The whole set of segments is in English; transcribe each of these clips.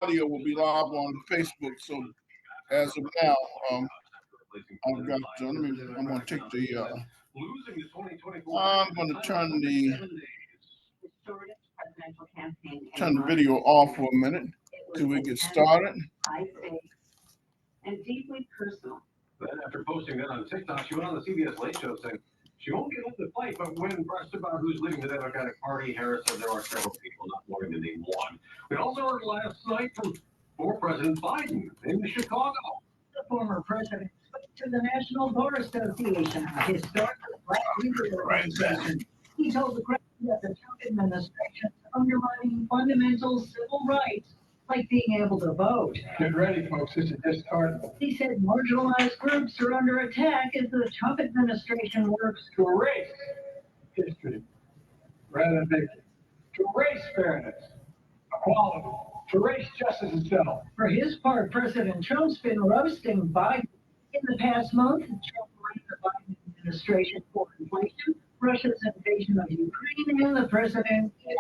audio will be live on Facebook. So as of now, I've got. Let me. I'm going to take the. I'm going to turn the video off for a minute till we get started. And deeply personal. Then, after posting that on TikTok, she went on the CBS Late Show saying she won't give up the fight, but when pressed about who's leading the Democratic Party, Harris said there are several people, not wanting to name one. We also heard last night from former President Biden in Chicago. The former president spoke to the National Bar Association, a historic black leader organization. He told the crowd that the Trump administration is undermining fundamental civil rights, like being able to vote. Get ready, folks. This is just starting. He said marginalized groups are under attack as the Trump administration works To erase history rather than victory. To erase fairness, equality, to erase justice itself. For his part, President Trump's been roasting Biden. In the past month, Trump blamed the Biden administration for inflation, Russia's invasion of Ukraine, and the president in a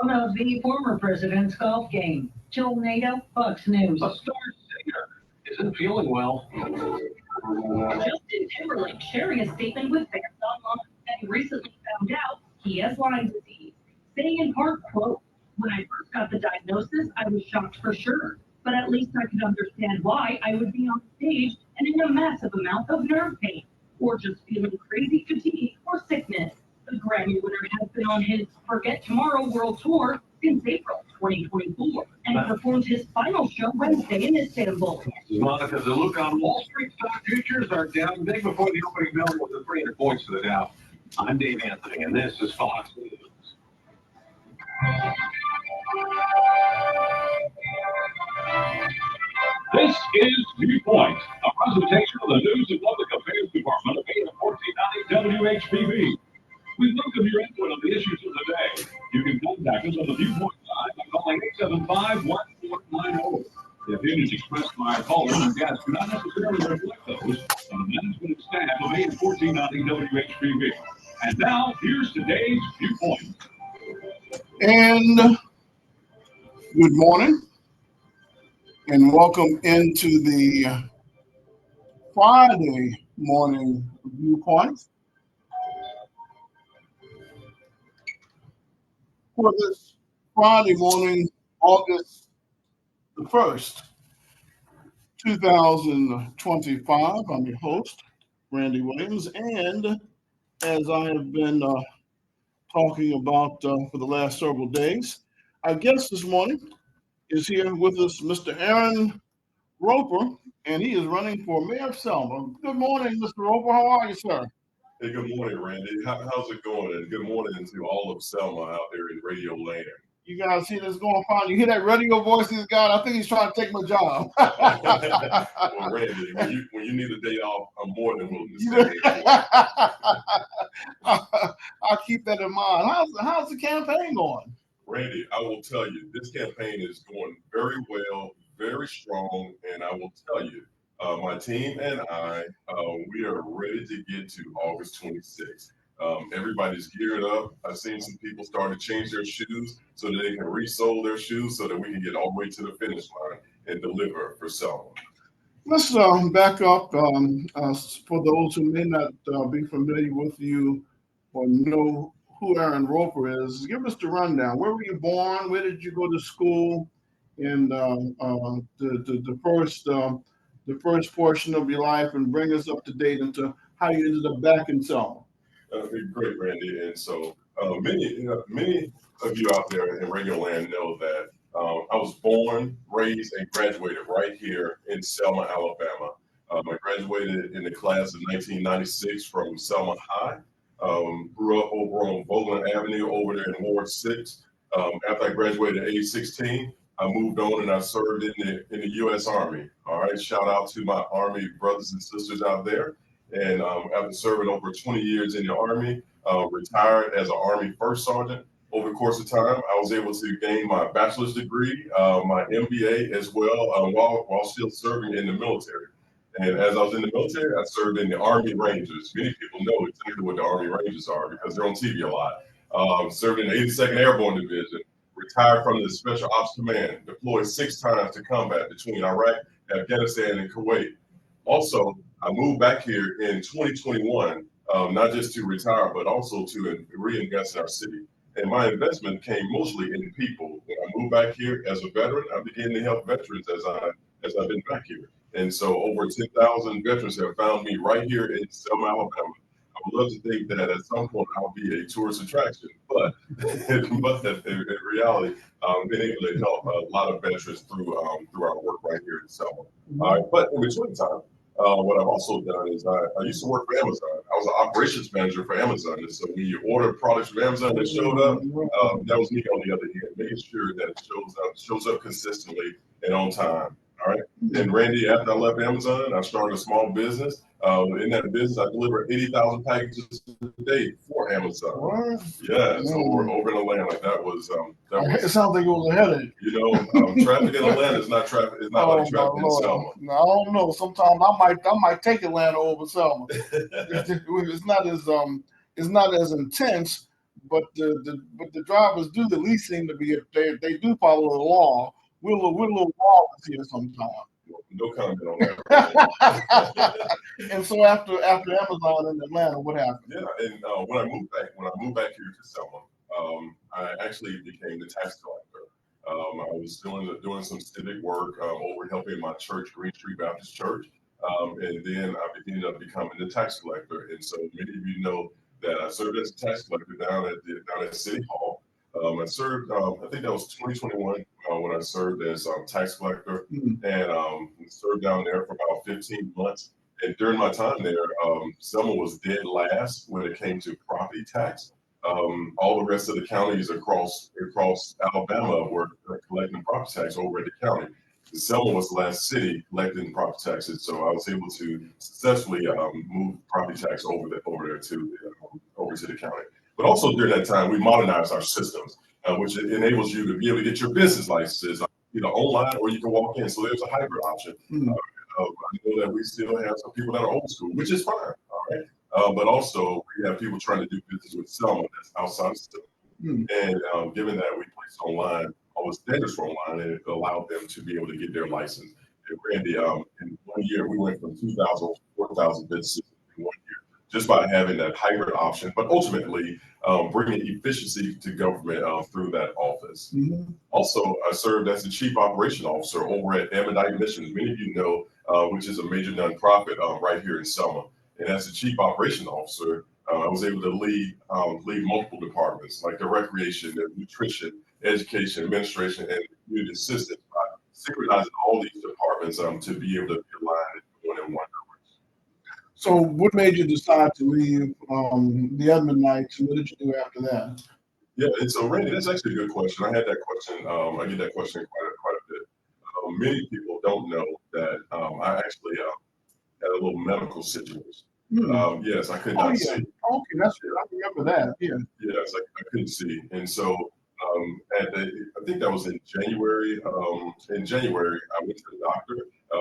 phone of the former president's golf game. Joel Nato, Fox News. A star singer isn't feeling well. Justin Timberlake sharing a statement with fans online that he recently found out he has Lyme disease, saying in part, quote, "When I first got the diagnosis, I was shocked for sure, but at least I could understand why I would be on stage and in a massive amount of nerve pain, or just feeling crazy fatigue or sickness." The Grammy winner has been on his Forget Tomorrow World Tour since April 2024 and performed his final show Wednesday in Istanbul. Monica, the look on Wall Street stock futures are down big before the opening bell with the 300 points to the Dow. I'm Dave Anthony, and this is Fox News. This is Viewpoint, a presentation of the News and Public Affairs Department of AM 1490 WHPV. We welcome your input on the issues of the day. You can contact us on the Viewpoint line by calling 875-1490. The opinions expressed by our callers and guests do not necessarily reflect those of the management and staff of AM 1490 WHPV. And now, here's today's Viewpoint. And good morning, and welcome into the Friday morning Viewpoint. For this Friday morning, August the 1st, 2025, I'm your host, Randy Williams, and as I have been talking about for the last several days, our guest this morning is here with us, Mr. Aaron Roper, and he is running for mayor of Selma. Good morning, Mr. Roper. How are you, sir? Hey, good morning, Randy. How's it going? And good morning to all of Selma out there in radio land. You guys see this going fine? You hear that radio voice he's got? I think he's trying to take my job. Well, Randy, when you need a day off, I'm more than willing to stay. I'll keep that in mind. How's the campaign going? Randy, I will tell you, this campaign is going very well, very strong, and I will tell you, my team and I, we are ready to get to August 26th. Everybody's geared up. I've seen some people start to change their shoes so that they can resole their shoes so that we can get all the way to the finish line and deliver for Selma. Let's back up for those who may not be familiar with you or know who Aaron Roper is. Give us the rundown. Where were you born? Where did you go to school? And the first portion of your life, and bring us up to date into how you ended up back in Selma. Great, Randy. And so many of you out there in radio land know that I was born, raised, and graduated right here in Selma, Alabama. I graduated in the class of 1996 from Selma High. Grew up over on Boland Avenue over there in Ward 6. After I graduated at age 16, I moved on and I served in the U.S. Army. All right, shout out to my Army brothers and sisters out there. And after serving over 20 years in the Army, retired as an Army First Sergeant. Over the course of time, I was able to gain my bachelor's degree, my MBA as well, while still serving in the military. And as I was in the military, I served in the Army Rangers. Many people know exactly what the Army Rangers are because they're on TV a lot. Served in the 82nd Airborne Division, retired from the Special Ops Command, deployed 6 times to combat between Iraq, Afghanistan, and Kuwait. Also, I moved back here in 2021, not just to retire, but also to reinvest in our city. And my investment came mostly in people. When I moved back here as a veteran, I began to help veterans as I've been back here. And so over 10,000 veterans have found me right here in Selma, Alabama. I would love to think that at some point I'll be a tourist attraction, but in reality, been able to help a lot of veterans through our work right here in Selma. But in between time, what I've also done is I used to work for Amazon. I was an operations manager for Amazon, and so when you order products from Amazon that showed up, that was me on the other end, making sure that it shows up consistently and on time. All right. And Randy, after I left Amazon, I started a small business. In that business, I delivered 80,000 packages a day for Amazon. What? Yeah, so over in Atlanta, that was. It sounds like it was a headache. You know, traffic in Atlanta is not traffic. It's not like traffic in Selma. No, I don't know. Sometimes I might take Atlanta over Selma. It's not as intense, but the drivers do at least seem to be, if they do follow the law. We're a little lawless here sometimes. No comment on that. And so after Amazon in Atlanta, what happened? Yeah, and when I moved back here to Selma, I actually became the tax collector. I was doing some civic work over helping my church, Green Street Baptist Church, and then I ended up becoming the tax collector. And so many of you know that I served as a tax collector down at City Hall. I served, I think that was 2021 when I served as tax collector, and served down there for about 15 months. And during my time there, Selma was dead last when it came to property tax. All the rest of the counties across Alabama were collecting property tax over at the county. Selma was the last city collecting property taxes, so I was able to successfully move property tax over there to the county. But also during that time, we modernized our systems, which enables you to be able to get your business licenses either online or you can walk in. So there's a hybrid option. I know that we still have some people that are old school, which is fine. All right. But also we have people trying to do business with Selma that's outside of Selma. And given that we placed online all the standards for online, and it allowed them to be able to get their license. And Randy, in 1 year, we went from 2,000 to 4,000 businesses in 1 year just by having that hybrid option, but ultimately bringing efficiency to government through that office. Also, I served as the chief operation officer over at Ammonite Missions. Many of you know, which is a major nonprofit right here in Selma. And as the chief operation officer, I was able to lead multiple departments like the recreation, the nutrition, education, administration, and community assistance by synchronizing all these departments to be able to be aligned in one direction. So what made you decide to leave the Edmondites, and what did you do after that? Yeah, and so Randy, that's actually a good question. I had that question. I get that question quite a bit. Many people don't know that I actually had a little medical situation. Yes, I could not see. Okay, that's good. I remember that. Yeah. Yes, I couldn't see, and so I think that was in January. In January, I went to the doctor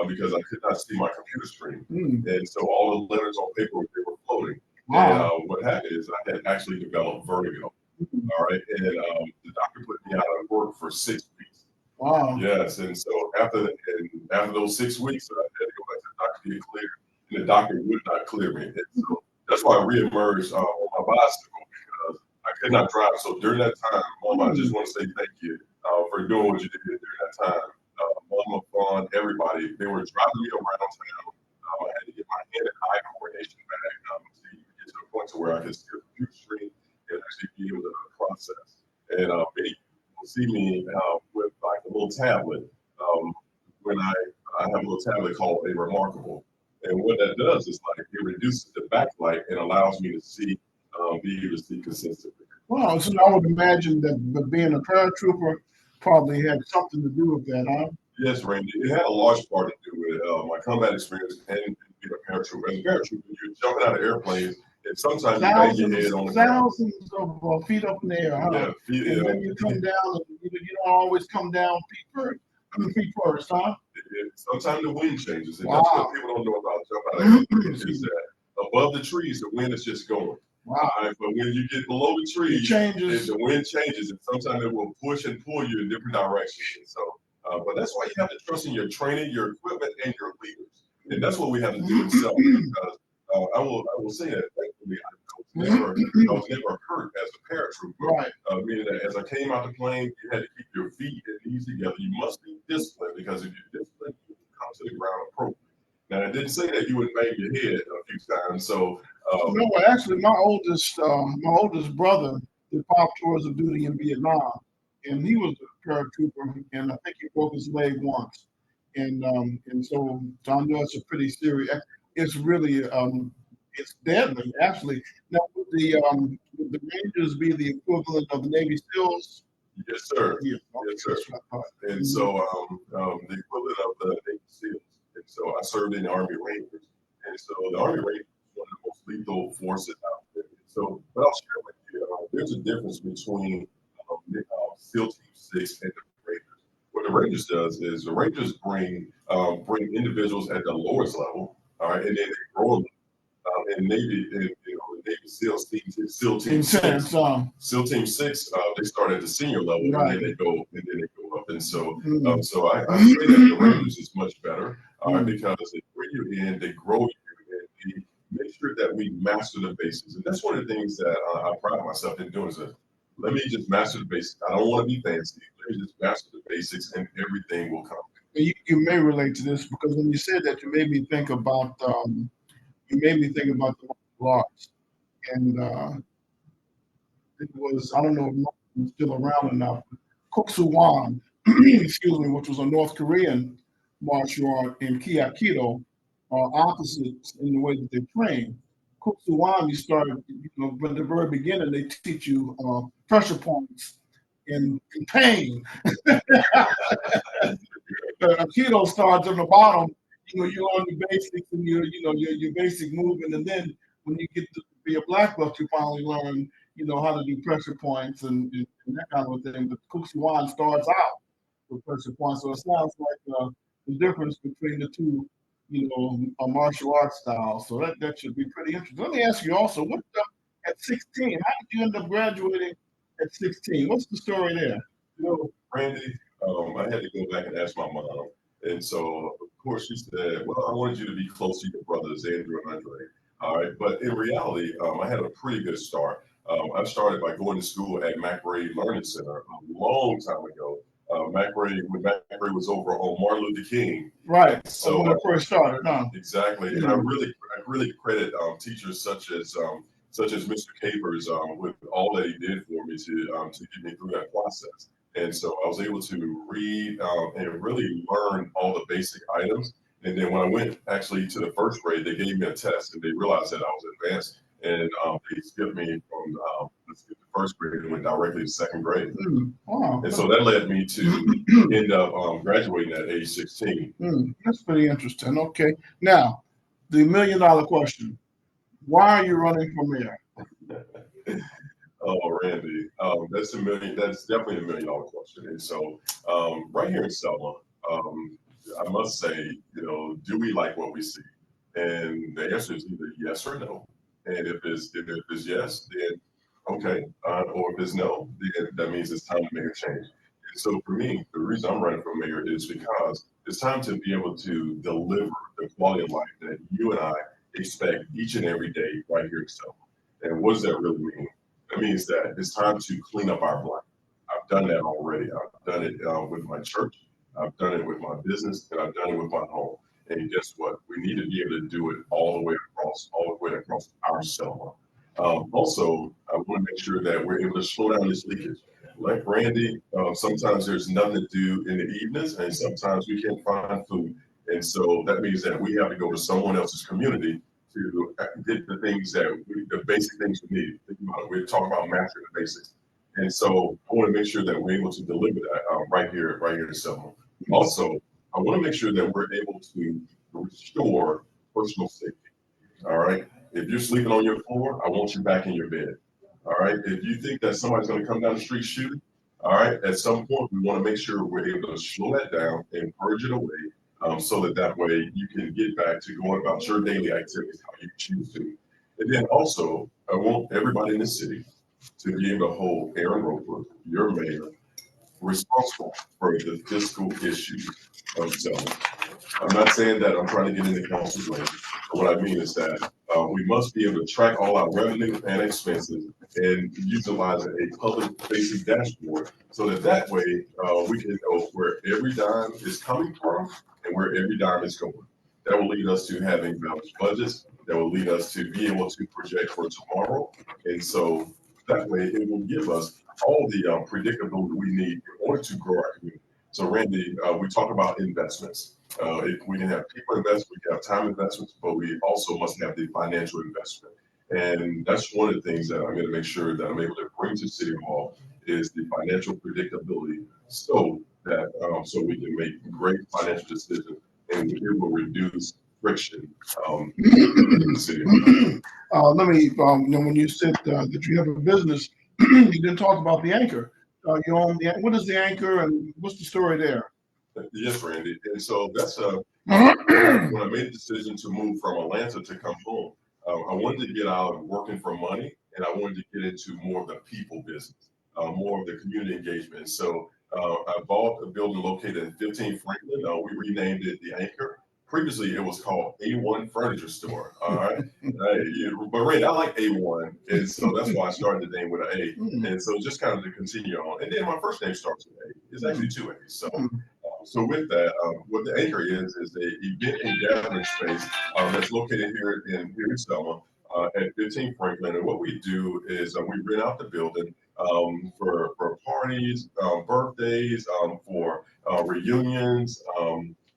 because I could not see my computer screen, and so all the letters on paper they were floating. Wow. And what happened is I had actually developed vertigo. All right, and the doctor put me out of work for 6 weeks. Wow. Yes, and so after those 6 weeks, I had to go back to the doctor to get cleared, and the doctor would not clear me. And so that's why I reemerged on my bicycle because I could not drive. So during that time, Mama, I just want to say thank you for doing what you did during that time. Mama, Fawn, everybody, they were driving me around town. I had to get my hand and eye coordination back to get to a point to where I could see a computer screen and actually be able to process. And many people see me with like a little tablet when I have a little tablet called a Remarkable. And what that does is like it reduces the backlight and allows me to see, be able to see consistently. Wow. So I would imagine that being a paratrooper probably had something to do with that, huh? Yes, Randy. It had a large part to do with my combat experience and being a paratrooper. As a paratrooper, you're jumping out of airplanes, and sometimes you bang your head on the ground. Thousands of feet up in the air, huh? Yeah, and then you come down, and you don't always come down feet first, huh? Sometimes the wind changes, and Wow. that's what people don't know about jump out of airplanes is that above the trees, the wind is just going. Wow. But when you get below the trees, it changes. the wind changes, and sometimes it will push and pull you in different directions. And so, but that's why you have to trust in your training, your equipment, and your leaders. And that's what we have to do in self. Because I will say that thankfully I was never hurt as a paratrooper. Right. Meaning that as I came out the plane, you had to keep your feet and knees together. You must be disciplined, because if you're disciplined, you will come to the ground appropriately. Now, I didn't say that you would bang your head a few times. So, No, actually, my oldest brother did 5 tours of duty in Vietnam, and he was a paratrooper, and I think he broke his leg once, and so I know it's a pretty serious. It's really it's deadly, actually. Now, would the Rangers be the equivalent of the Navy SEALs? yes, sir. Yeah, Yes, sir. that's what I thought. And so the equivalent of the Navy SEALs. And so I served in the Army Rangers. And so the Army Rangers is one of the most lethal forces out there. So, but I'll share with you, there's a difference between SEAL Team 6 and the Rangers. What the Rangers does is the Rangers bring individuals at the lowest level, all right, and then they grow them. And Navy, Navy SEAL Team 6. SEAL Team 6, they start at the senior level, Right. and then they go up. And so, so I say that the Rangers is much better, because they bring you in, they grow you, and they make sure that we master the basics. And that's one of the things that I pride myself in doing, is that let me just master the basics. I don't want to be fancy. Let me just master the basics, and everything will come. You may relate to this, because when you said that, you made me think about the martial arts, and it was, I don't know if Martin is still around or not, Kuk Suwan, excuse me, which was a North Korean martial art, and Aikido are opposites in the way that they train. Kuk Suwan, you start, from the very beginning, they teach you pressure points and pain. Aikido starts on the bottom. You're on the basics and your basic movement, and then when you get to be a black belt, you finally learn how to do pressure points and that kind of thing. But Kuxiwan starts out with pressure points, so it sounds like the difference between the two, martial arts styles. So that should be pretty interesting. Let me ask you also, what at 16? How did you end up graduating at 16? What's the story there? Randy, I had to go back and ask my mom. And so, of course, she said, well, I wanted you to be close to your brothers, Andrew and Andre. All right. But in reality, I had a pretty good start. I started by going to school at McRae Learning Center a long time ago. When McRae was over on Martin Luther King. Right. So when it first started, huh? Exactly. And I really credit teachers such as Mr. Capers with all that he did for me to get me through that process. And so I was able to read and really learn all the basic items. And then when I went actually to the first grade, they gave me a test, and they realized that I was advanced. And they skipped me from the first grade and went directly to second grade. Wow. And so that led me to end up graduating at age 16. That's pretty interesting. Okay. Now, the $1 million question. Why are you running for mayor? Oh, Randy, that's definitely $1 million question. And so, right here in Selma, I must say, do we like what we see? And the answer is either yes or no. And if it's yes, then okay. Or if it's no, then that means it's time to make a change. And so, for me, the reason I'm running for mayor is because it's time to be able to deliver the quality of life that you and I expect each and every day right here in Selma. And what does that really mean? That means that it's time to clean up our block. I've done that already. I've done it with my church. I've done it with my business, and I've done it with my home. And guess what? We need to be able to do it all the way across our Selma. Also, I want to make sure that we're able to slow down this leakage. Like Randy, sometimes there's nothing to do in the evenings, and sometimes we can't find food. And so that means that we have to go to someone else's community to get the basic things we need. We're talking about mastering the basics. And so I want to make sure that we're able to deliver that right here in Selma. Also, I want to make sure that we're able to restore personal safety. All right. If you're sleeping on your floor, I want you back in your bed. All right. If you think that somebody's going to come down the street shooting, all right, at some point we want to make sure we're able to slow that down and purge it away. So that way you can get back to going about your daily activities how you choose to. And then also, I want everybody in the city to be able to hold Aaron Roper, your mayor, responsible for the fiscal issues of Selma. I'm not saying that I'm trying to get into council's lane. What I mean is that we must be able to track all our revenue and expenses and utilize a public-facing dashboard so that way we can know where every dime is coming from and where every dime is going. That will lead us to having balanced budgets. That will lead us to be able to project for tomorrow. And so that way it will give us all the predictability we need in order to grow our community. So Randy, we talk about investments. We can have people invest, we can have time investments, but we also must have the financial investment. And that's one of the things that I'm going to make sure that I'm able to bring to City Hall is the financial predictability so that so we can make great financial decisions and it will reduce friction in the city. Let me, when you said that you have a business, you didn't talk about the anchor. You own what is the anchor and what's the story there? Yes, Randy. And so that's when I made the decision to move from Atlanta to come home. I wanted to get out of working for money and I wanted to get into more of the people business, more of the community engagement. So I bought a building located in 15 Franklin. We renamed it the Anchor. Previously, it was called A1 Furniture Store. All right. But Randy, I like A1. And so that's why I started the name with an A. And so just kind of to continue on. And then my first name starts with A. It's actually two A's. So with that, what the Anchor is a event and gathering space that's located here in Selma at 15 Franklin. And what we do is we rent out the building for parties, birthdays, for reunions,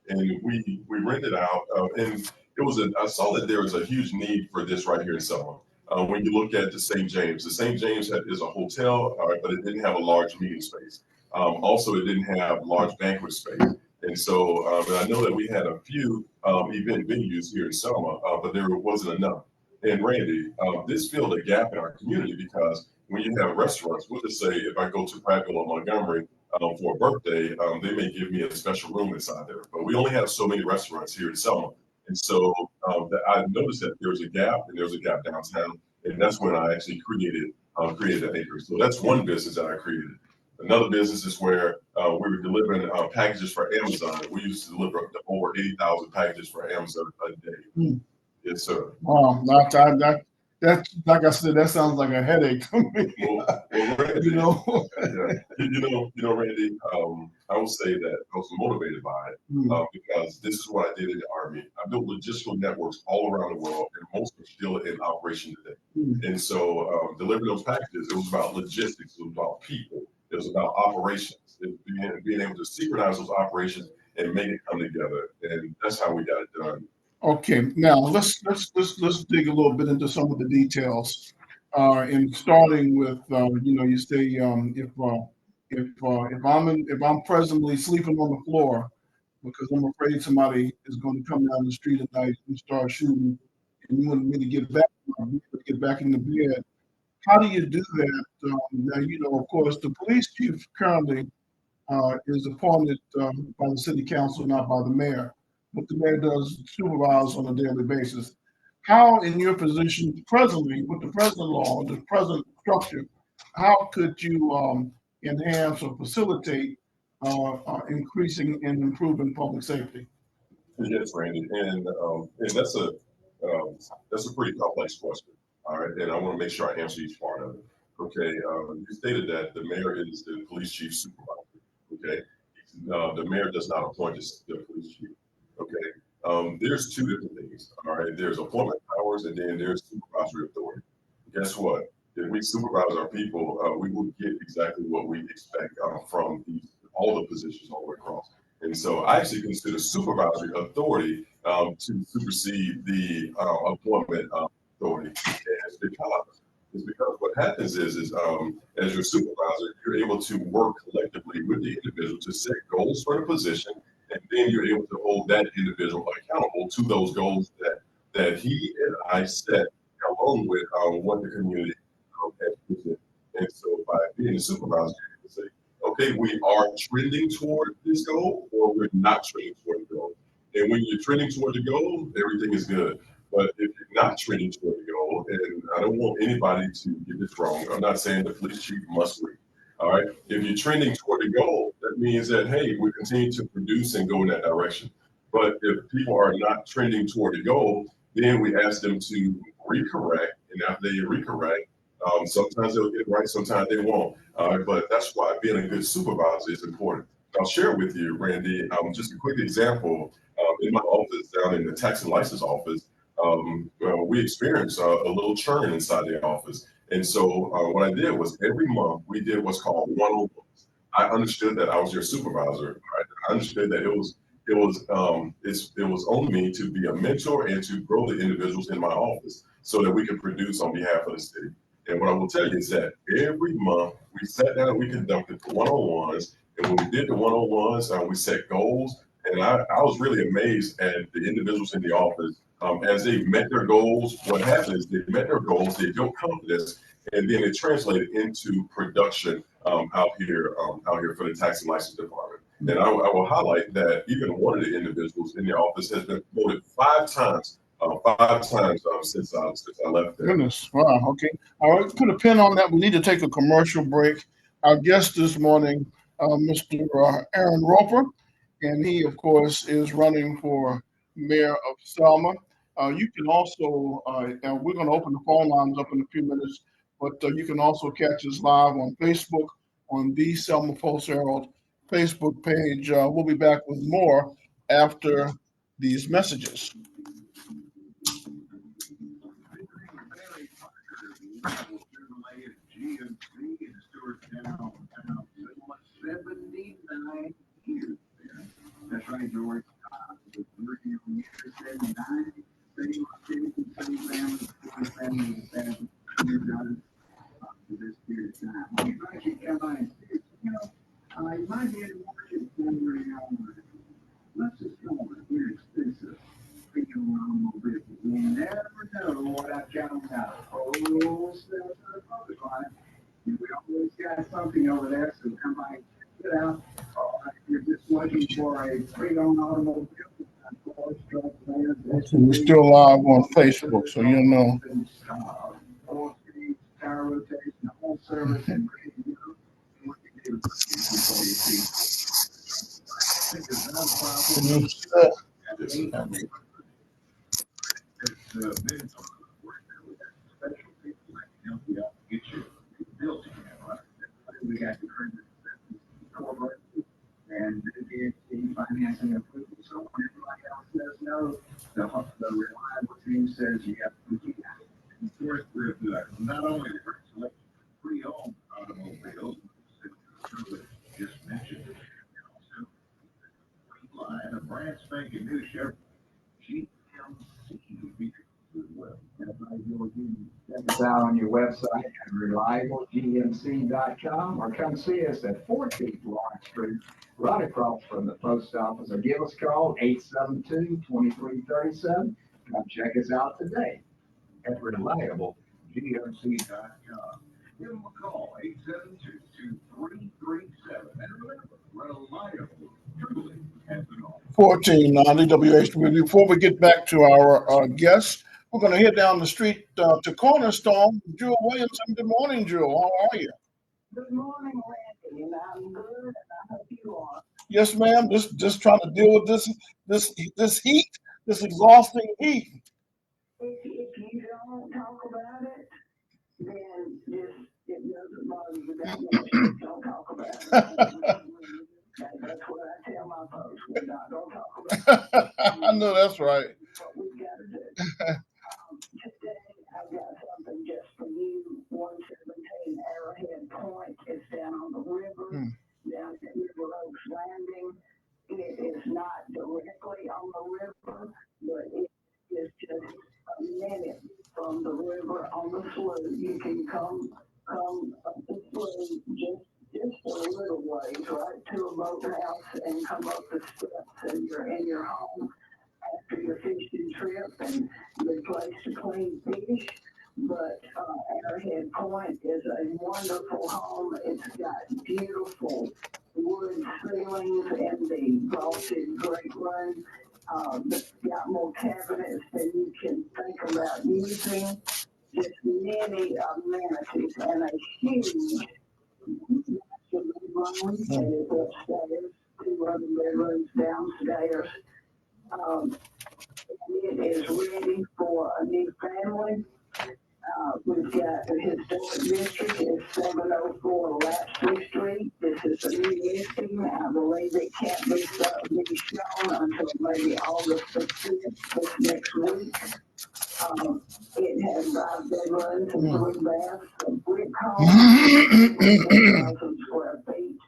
and we rent it out. And it was I saw that there was a huge need for this right here in Selma. When you look at the St. James is a hotel, but it didn't have a large meeting space. Also, it didn't have large banquet space. And so and I know that we had a few event venues here in Selma, but there wasn't enough. And Randy, this filled a gap in our community because when you have restaurants, we'll just say if I go to Prattville or Montgomery for a birthday, they may give me a special room inside there. But we only have so many restaurants here in Selma. And so I noticed that there was a gap and there was a gap downtown. And that's when I actually created an Anchor. So that's one business that I created. Another business is where we were delivering packages for Amazon. We used to deliver over 80,000 packages for Amazon a day. Yes, sir. Wow, that like I said, that sounds like a headache to me. Well, Randy, Randy, I would say that I was motivated by it because this is what I did in the Army. I built logistical networks all around the world, and most are still in operation today. And so delivering those packages, it was about logistics, it was about people, it was about operations, it was being able to synchronize those operations and make it come together. And that's how we got it done. Okay, now let's dig a little bit into some of the details. And starting with you say if I'm presently sleeping on the floor because I'm afraid somebody is going to come down the street at night and start shooting, and you want me to get back in the bed. How do you do that? Now of course the police chief currently is appointed by the city council, not by the mayor. But the mayor does supervise on a daily basis. How, in your position presently, with the present law, the present structure, how could you enhance or facilitate increasing and improving public safety? Yes, Randy, and that's a pretty complex question. All right, and I want to make sure I answer each part of it. Okay, you stated that the mayor is the police chief supervisor. Okay, the mayor does not appoint the police chief. Okay, there's two different things. All right, there's appointment powers and then there's supervisory authority. Guess what? If we supervise our people, we will get exactly what we expect from all the positions all the way across. And so I actually consider supervisory authority to supersede the appointment authority. And it's because what happens is as your supervisor, you're able to work collectively with the individual to set goals for the position, and then you're able to hold that individual accountable to those goals that he and I set, along with what the community has presented. And so by being a supervisor, you can say, okay, we are trending toward this goal, or we're not trending toward the goal. And when you're trending toward the goal, everything is good. But if you're not trending toward the goal, and I don't want anybody to get this wrong. I'm not saying the police chief must leave. All right. If you're trending toward the goal, that means that, hey, we continue to produce and go in that direction. But if people are not trending toward the goal, then we ask them to recorrect. And after they recorrect, sometimes they'll get it right, sometimes they won't. But that's why being a good supervisor is important. I'll share with you, Randy, just a quick example. In my office, down in the tax and license office, we experienced a little churn inside the office. And so what I did was every month we did what's called one-on-ones. I understood that I was your supervisor. Right? I understood that it was on me to be a mentor and to grow the individuals in my office so that we could produce on behalf of the city. And what I will tell you is that every month we sat down and we conducted the one-on-ones. And when we did the one-on-ones, we set goals. And I was really amazed at the individuals in the office. As they met their goals, what happened is they met their goals, they built confidence, and then it translated into production out here for the tax and license department. And I will highlight that even one of the individuals in the office has been promoted five times since I left there. Goodness, wow. Okay, all right. Put a pin on that. We need to take a commercial break. Our guest this morning, Mr. Aaron Roper, and he, of course, is running for mayor of Selma. You can also, and we're going to open the phone lines up in a few minutes, but you can also catch us live on Facebook on the Selma Post Herald Facebook page. We'll be back with more after these messages. That's right, George. With 30 years, 79, same family, for this period of time. When you actually come by and see it, you might be able to watch it wondering, let's just go on, inexpensive, premium automobile. You never know what I've got on that whole stuff to the public line. We always got something over there, so come by and check it out. If you're just looking for a pre-owned automobile, We're still live on Facebook, so you know. Tire rotation, whole service, and we got the corporate and the financing approval. So when everybody else says no, the reliable team says yes. Of course, with not only the pre-owned automobiles, just mentioned, and also line a brand spanking new Chevrolet GMC as well. Check us out on your website at reliablegmc.com or come see us at 14th Lawrence Street, right across from the post office, or give us a call 872-2337. Come check us out today at reliablegmc.com. Give them a call 872-2337. And remember, reliable, truly has it all. 1490 WHB. Before we get back to our guests, we're going to head down the street to Cornerstone. Jewel Williamson. Good morning, Jewel. How are you? Good morning, Randy, and I'm good, and I hope you are. Yes, ma'am. Just trying to deal with this heat, this exhausting heat. If you don't talk about it, then it doesn't bother you that much. Don't talk about it. That's what I tell my folks. We're not going to talk about it. I know that's right. What we've got to do. Today, I've got something just for you. 117 Arrowhead Point. It's down on the river, down at River Oaks Landing. It is not directly on the river, but it is just a minute from the river on the slough. You can come up the slough just a little ways, right to a boathouse, and come up the steps, and you're in your home after your fishing trip, and good place to clean fish. But Arrowhead Point is a wonderful home. It's got beautiful wood ceilings in the vaulted great room. It's got more cabinets than you can think about using. just many amenities and a huge bedroom that is upstairs, 2 other bedrooms downstairs. It is ready for a new family. We've got the historic district is 704 Lapsley Street. This is a new listing. I believe it can't be shown until maybe August the 5th, this next week. It has 5 bedrooms and 3 baths, a brick home, 4,000 square feet,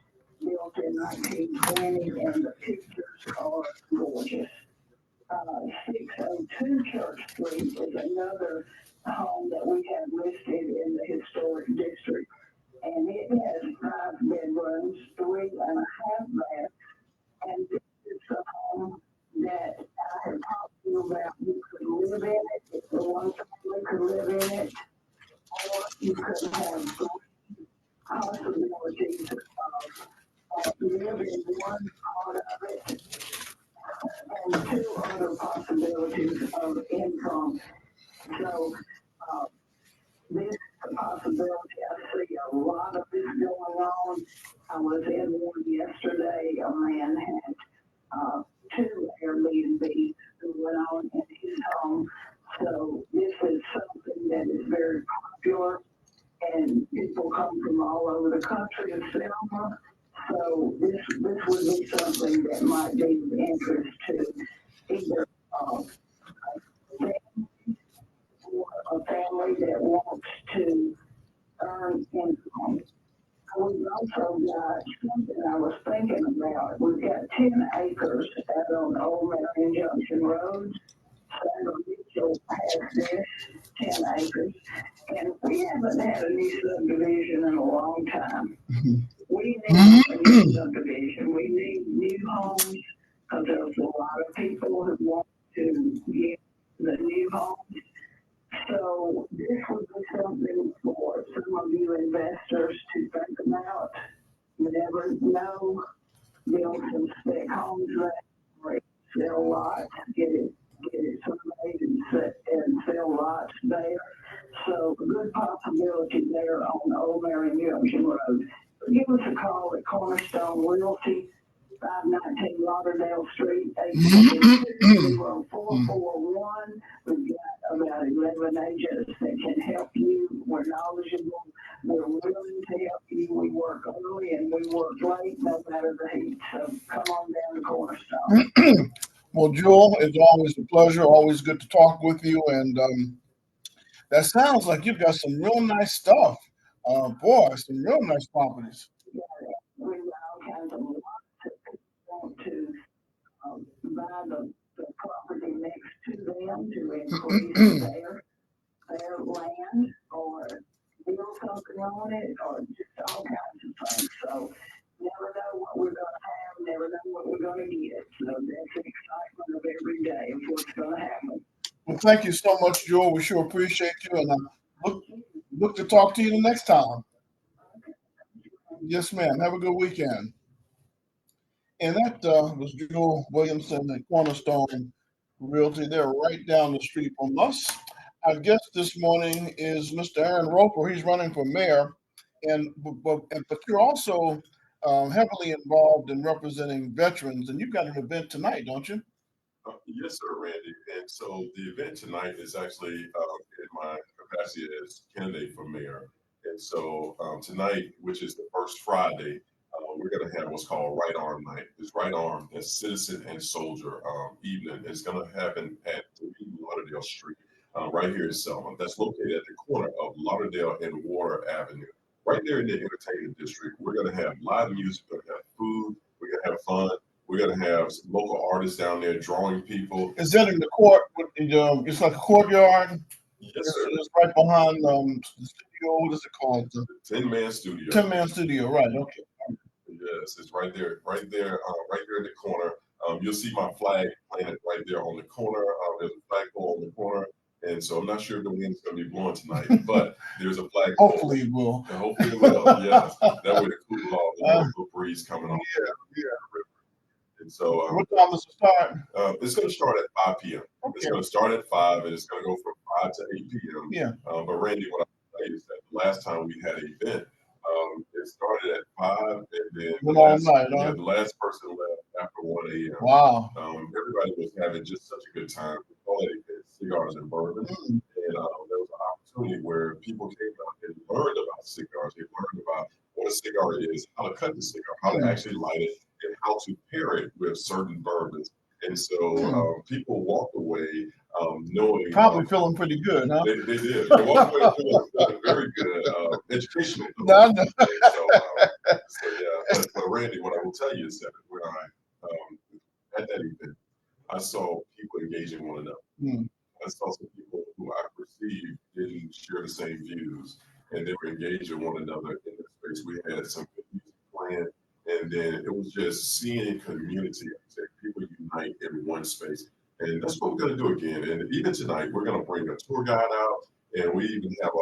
built in 1920, and the pictures are gorgeous. 602 Church Street is another home that we have listed in the historic district, and it has 5 bedrooms, 3.5 baths, and this is a home that I have talked to you about. You could live in it, if the one family could live in it, or you could have 3 possibilities of living in one part of it, and 2 other possibilities of income. So, this is a possibility. I see a lot of this going on. I was in one yesterday. A man had 2 Airbnbs going on in his home. So this is something that is very popular, and people come from all over the country in Selma. So this would be something that might be of interest to either a family that wants to earn income. We've also got something I was thinking about. We've got 10 acres out on Old Marion Junction Road. Sandra Mitchell has this 10 acres, and we haven't had a new subdivision in a long time. We need a new subdivision. We need new homes because there's a lot of people who want to get the new homes. So this would be something for some of you investors to think about. You never know, build some spec homes there, sell lots, get it surveyed and sell lots there. So a good possibility there on Old Marion Junction Road. Give us a call at Cornerstone Realty, 519 Lauderdale Street, 800-441. We've got about 11 agents that can help you. We're knowledgeable. We're willing to help you. We work early and we work late, no matter the heat. So come on down to Cornerstone. Well, Jewel, it's always a pleasure. Always good to talk with you. And that sounds like you've got some real nice stuff. Boy, some real nice properties. Yeah, we've got all kinds of lots that people want to buy the property next to them to increase their land or build something on it or just all kinds of things. So never know what we're going to have, never know what we're going to get. So that's the excitement of every day of what's going to happen. Well, thank you so much, Jewel. We sure appreciate you, and I look to talk to you the next time. Yes, ma'am. Have a good weekend. And that was Jewel Williamson at Cornerstone Realty. They're right down the street from us. Our guest this morning is Mr. Aaron Roper. He's running for mayor, but you're also heavily involved in representing veterans, and you've got an event tonight, don't you? Yes, sir, Randy. And so the event tonight is actually in my capacity as candidate for mayor. And so tonight, which is the first Friday, we're going to have what's called Right Arm Night. It's Right Arm, as Citizen and Soldier evening. It's going to happen at 3 Lauderdale Street, right here in Selma. That's located at the corner of Lauderdale and Water Avenue, right there in the entertainment district. We're going to have live music, we're going to have food, we're going to have fun. We're going to have some local artists down there drawing people. Is that in the court? It's like a courtyard? Yes, sir. It's right behind the studio. What is it called? The 10-man studio. 10-man studio, right. Okay. Yes, it's right there in the corner. You'll see my flag planted right there on the corner. There's a flagpole on the corner. And so I'm not sure if the wind's going to be blowing tonight, but there's a flag. Hopefully it will. And hopefully it will, yes. That way to cool off the local breeze coming off the river. And so, what time does it start? It's going to start at 5 p.m. Okay. It's going to start at 5, and it's going to go from 5 to 8 p.m. Yeah. But Randy, what I can tell you is that the last time we had an event, it started at 5, and then the last person left after 1 a.m. Wow. Everybody was having just such a good time. We call it cigars and bourbon. And there was an opportunity where people came out and learned about cigars. They learned about what a cigar is, how to cut the cigar, how to actually light it, and how to pair it with certain bourbons. And so people walked away knowing. Probably feeling pretty good, huh? They did. They walked away feeling very good, educational. No, I know. So yeah, but Randy, what I will tell you is that when I at that event, I saw people engaging one another. I saw some people who I perceived didn't share the same views, and they were engaging one another in the space. We had some good music playing, and then it was just seeing community. People unite in one space, and that's what we're going to do again. And even tonight, we're going to bring a tour guide out, and we even have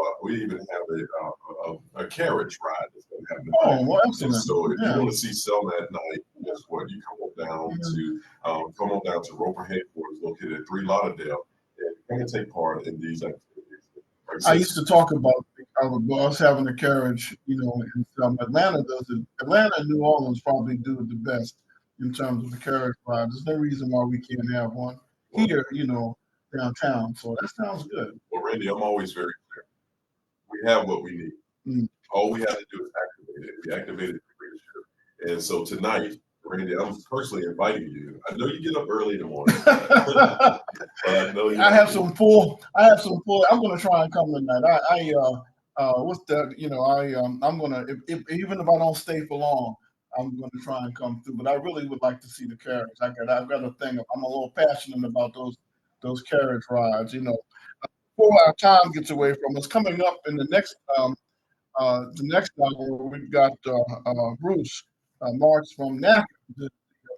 a carriage ride that's going to happen. Oh, well, excellent. And so if you want to see Selma at night, guess what? You come on down to Roper headquarters, located at 3 Lauderdale, and come and take part in these activities. I used to talk about us having a carriage, in Atlanta does it. Atlanta and New Orleans probably do it the best in terms of the carriage ride. There's no reason why we can't have one here, downtown. So that sounds good. Well, Randy, I'm always very clear. We have what we need. All we have to do is activate it. We activated the leadership. And so tonight, Randy, I'm personally inviting you. I know you get up early in the morning. I have some full. I'm going to try and come tonight. What's that? I'm going to, even if I don't stay for long, I'm going to try and come through. But I really would like to see the carriage. I've got a thing. I'm a little passionate about those carriage rides. Before our time gets away from us, coming up in the next hour, we've got Bruce Marks from Naca, the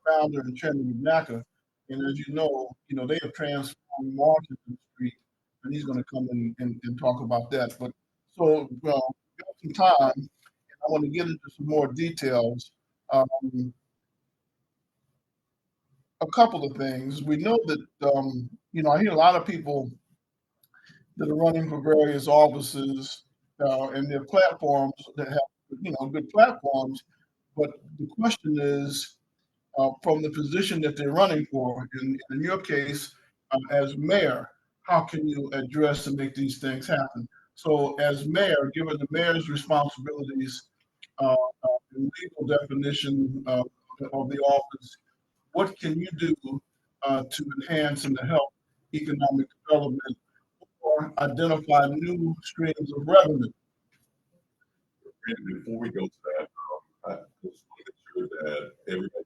founder and chairman of Naca. And as you know, they have transformed Washington Street, and he's going to come in and talk about that. But so, we got some time, and I want to get into some more details. A couple of things. We know that, I hear a lot of people that are running for various offices and their platforms that have, good platforms. But the question is, from the position that they're running for, in your case, as mayor, how can you address and make these things happen? So as mayor, given the mayor's responsibilities and legal definition of the office, what can you do to enhance and to help economic development or identify new streams of revenue? Before we go to that, I just want to make sure that everybody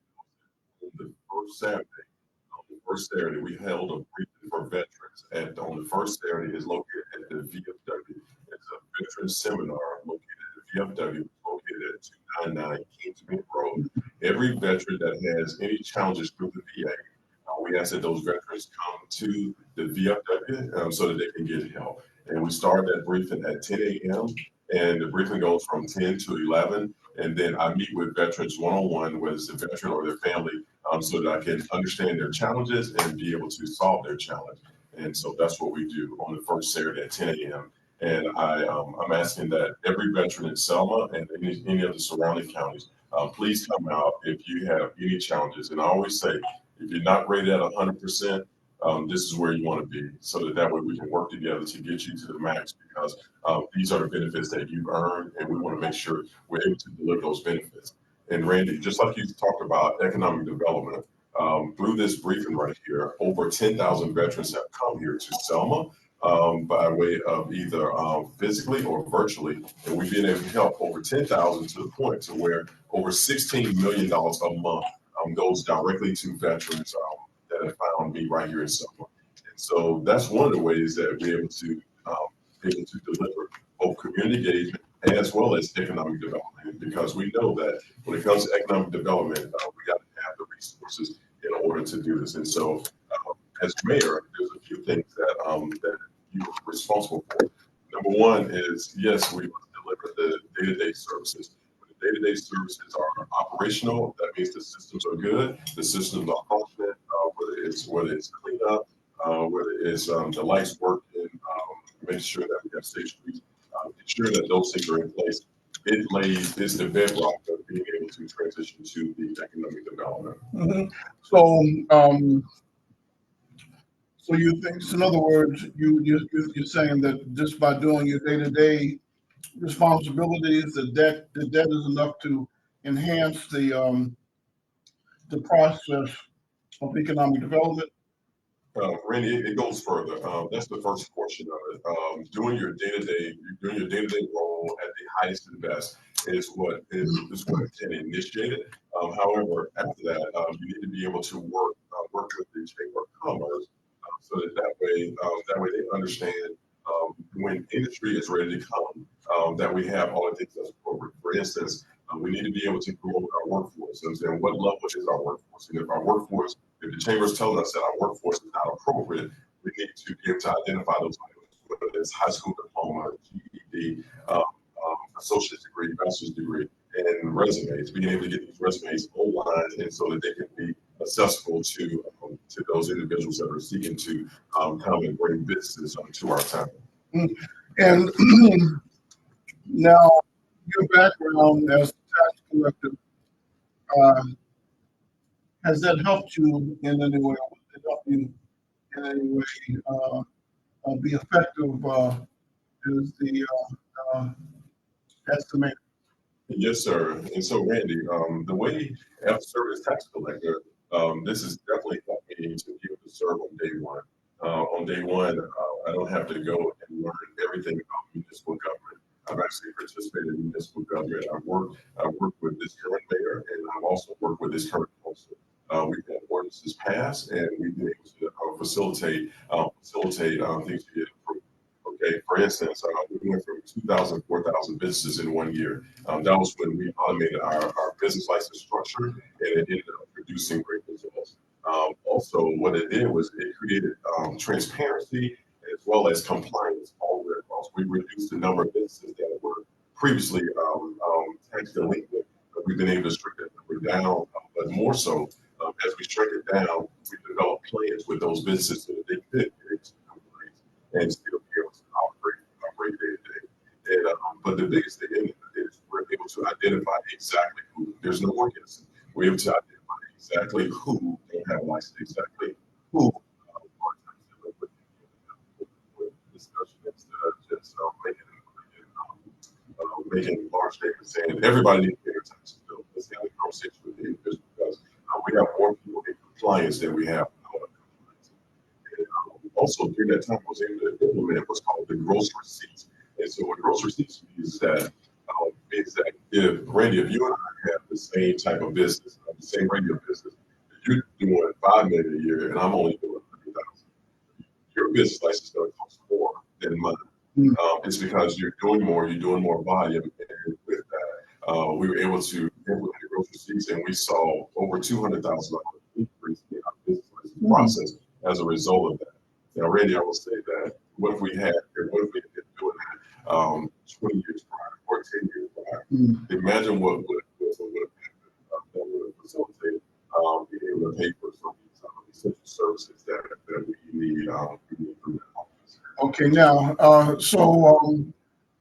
knows that on the first Saturday, we held a briefing for veterans. On the first Saturday is located at the VFW. It's a veteran seminar located at the VFW, located at 299 Kingsman Road. Every veteran that has any challenges through the VA, we ask that those veterans come to the VFW so that they can get help. And we started that briefing at 10 a.m. And the briefing goes from 10 to 11. And then I meet with veterans one-on-one, whether it's a veteran or their family, so that I can understand their challenges and be able to solve their challenge. And so that's what we do on the first Saturday at 10 a.m. And I'm asking that every veteran in Selma and any of the surrounding counties, please come out if you have any challenges. And I always say, if you're not rated at 100%, this is where you want to be, so that way we can work together to get you to the max, because these are the benefits that you've earned, and we want to make sure we're able to deliver those benefits. And Randy, just like you talked about economic development, through this briefing right here, over 10,000 veterans have come here to Selma by way of either physically or virtually, and we've been able to help over 10,000 to the point to where over $16 million a month goes directly to veterans that have found me right here in Selma. And so that's one of the ways that we're able to deliver both community engagement as well as economic development, because we know that when it comes to economic development, we got to have the resources in order to do this. And so as mayor, there's a few things that you're responsible for. Number one is, yes, we must deliver the day-to-day services. Day-to-day services are operational. That means the systems are good. The systems are functioning, whether it's cleanup, whether it's the lights working, make sure that we have safe streets, ensure that those things are in place. It's the bedrock of being able to transition to the economic development. Mhm. So, so you think, so in other words, you're saying that just by doing your day-to-day responsibilities, the debt is enough to enhance the process of economic development. Randy, it goes further. That's the first portion of it. Doing your day-to-day role at the highest and best is what can initiate it. However, after that, you need to be able to work with the Chamber of Commerce, so that way they understand when industry is ready to come, that we have all the things that's appropriate. For instance, we need to be able to grow our workforce. And what level is our workforce? And if the chamber is telling us that our workforce is not appropriate, we need to be able to identify those items, whether it's high school diploma, GED, associate's degree, bachelor's degree, and resumes. Being able to get these resumes online and so that they can be accessible to those individuals that are seeking to come and bring businesses to our town. And now, your background as a tax collector, uh, has that helped you in any way? Has it helped you in any way be effective uh, as the mayor? Yes, sir. And so, Randy, the way as a service tax collector, this is definitely helped me to be able to serve on day one. On day one, I don't have to go and learn everything about municipal government. I've actually participated in municipal government. I've worked with this current mayor, and I've also worked with this current council. We've had ordinances passed, and we've been able to facilitate things to get approved. Okay, for instance, we went from 2,000, 4,000 businesses in 1 year. That was when we automated our business license structure, and it ended up producing great results. Also, what it did was it created transparency as well as compliance all the way across. We reduced the number of businesses that were previously tax delinquent, but we've been able to shrink that number down. But more so, as we shrink it down, we developed plans with those businesses so that they could get into compliance and still be able to operate day to day. And but the biggest thing in it is we're able to identify exactly who. There's no more guessing. We're able to identify exactly who don't have a license, exactly who with discussion instead of just making large statements saying everybody needs to pay their taxes. Let's have a conversation with the individual because we have more people in compliance than we have out of compliance. And also during that time, I was able to implement what's called the gross receipts. And so what gross receipts is that if Randy, if you and I have the same type of business, the same radio business, if you're doing $5 million a year and I'm only doing 100,000, your business license is going to cost more than mine. It's because you're doing more volume, and with that, we were able to implement gross receipts, and we saw over $200,000 increase in our business license process as a result of that. Now, Randy, I will say that what if we had been doing that 20 years prior or 10 years prior? Imagine what would have happened that would have facilitated being able to pay for some of these essential services that we need through that office. Okay, now,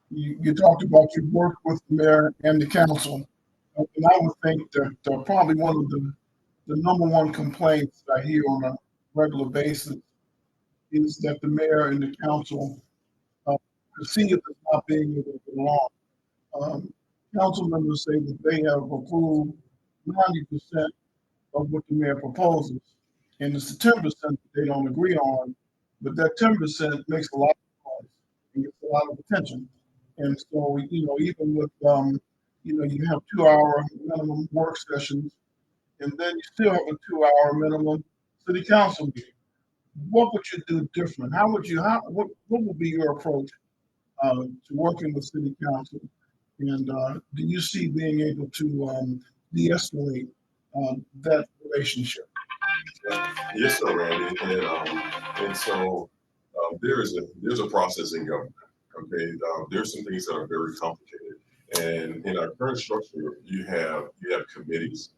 you talked about your work with the mayor and the council, and I would think that probably one of the number one complaints I hear on a regular basis is that the mayor and the council perceive as not being able to get along. Council members say that they have approved 90% of what the mayor proposes, and it's the 10% that they don't agree on, but that 10% makes a lot of noise and gets a lot of attention. And so, even with, you have 2-hour minimum work sessions, and then you still have a 2-hour minimum city council meeting. What would you do different? What would be your approach to working with city council? And do you see being able to de-escalate that relationship? Yes, sir, Randy. And so there's a process in government. Okay, there's some things that are very complicated, and in our current structure, you have committees,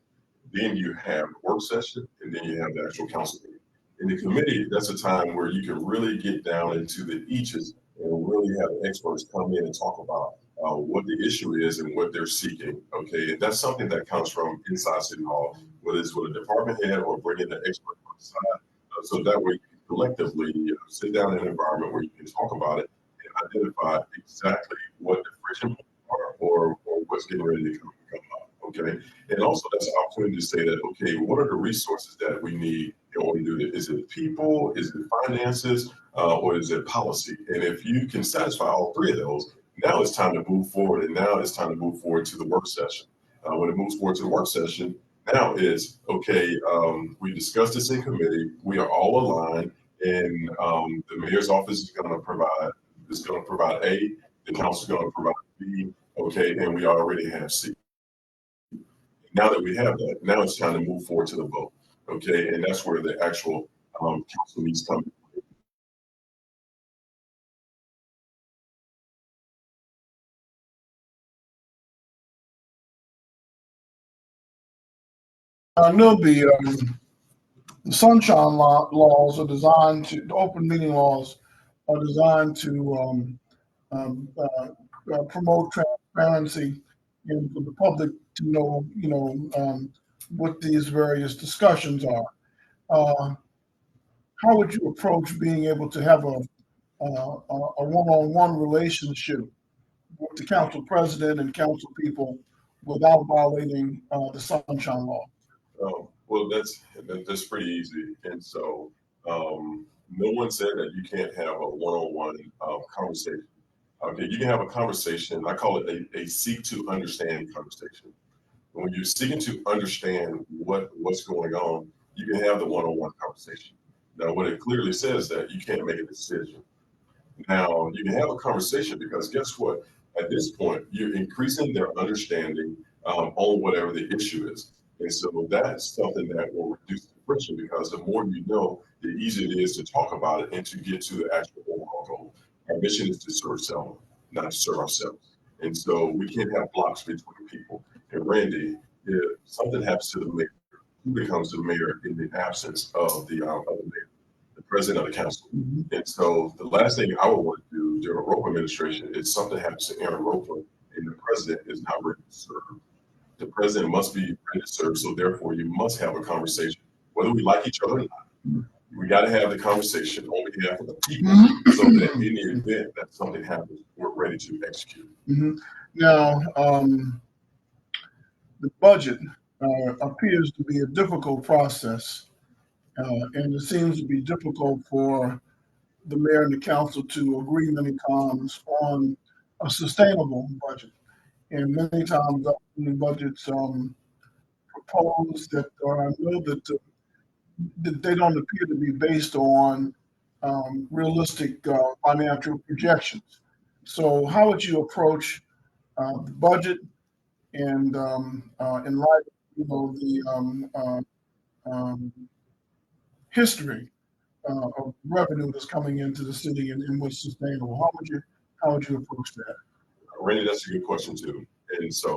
then you have work session, and then you have the actual council meeting. In the committee, that's a time where you can really get down into the eaches and really have experts come in and talk about what the issue is and what they're seeking. Okay, and that's something that comes from inside City Hall, whether it's with a department head or bringing the expert on the side, so that way you can collectively sit down in an environment where you can talk about it and identify exactly what the friction points are or what's getting ready to come up. Okay, and also that's an opportunity to say that, okay, what are the resources that we need in order to do this? Is it people? Is it finances? Or is it policy? And if you can satisfy all three of those, now it's time to move forward. And now it's time to move forward to the work session. When it moves forward to the work session, now it's okay. We discussed this in committee. We are all aligned, and the mayor's office is going to provide. A. The council is going to provide B. Okay, and we already have C. Now that we have that, now it's time to move forward to the vote. Okay, and that's where the actual council needs to come. I know the sunshine laws are designed to, the open meeting laws are designed to promote transparency and for the public to know, what these various discussions are. How would you approach being able to have a one-on-one relationship with the council president and council people without violating the sunshine law? Well, that's pretty easy. And so no one said that you can't have a one-on-one conversation. Okay, you can have a conversation. I call it a seek to understand conversation. When you're seeking to understand what's going on, you can have the one-on-one conversation. Now, what it clearly says that you can't make a decision. Now, you can have a conversation because guess what? At this point, you're increasing their understanding on whatever the issue is. And so that's something that will reduce the friction because the more you know, the easier it is to talk about it and to get to the actual overall goal. Our mission is to serve Selma, not to serve ourselves. And so we can't have blocks between people. And Randy, if something happens to the mayor, who becomes the mayor in the absence of the mayor? The president of the council. Mhm. And so the last thing I would want to do during a Roper administration is something happens to Aaron Roper and the president is not ready to serve. The president must be ready to serve. So therefore you must have a conversation, whether we like each other or not. We got to have the conversation on behalf of the people so that in the event that something happens, we're ready to execute. Mm-hmm. Now, the budget appears to be a difficult process, and it seems to be difficult for the mayor and the council to agree many times on a sustainable budget. And many times the budgets propose that, or I know that they don't appear to be based on realistic financial projections. So, how would you approach the budget and in light of the history of revenue that's coming into the city and what's sustainable? How would you approach that? Randy, that's a good question too. And so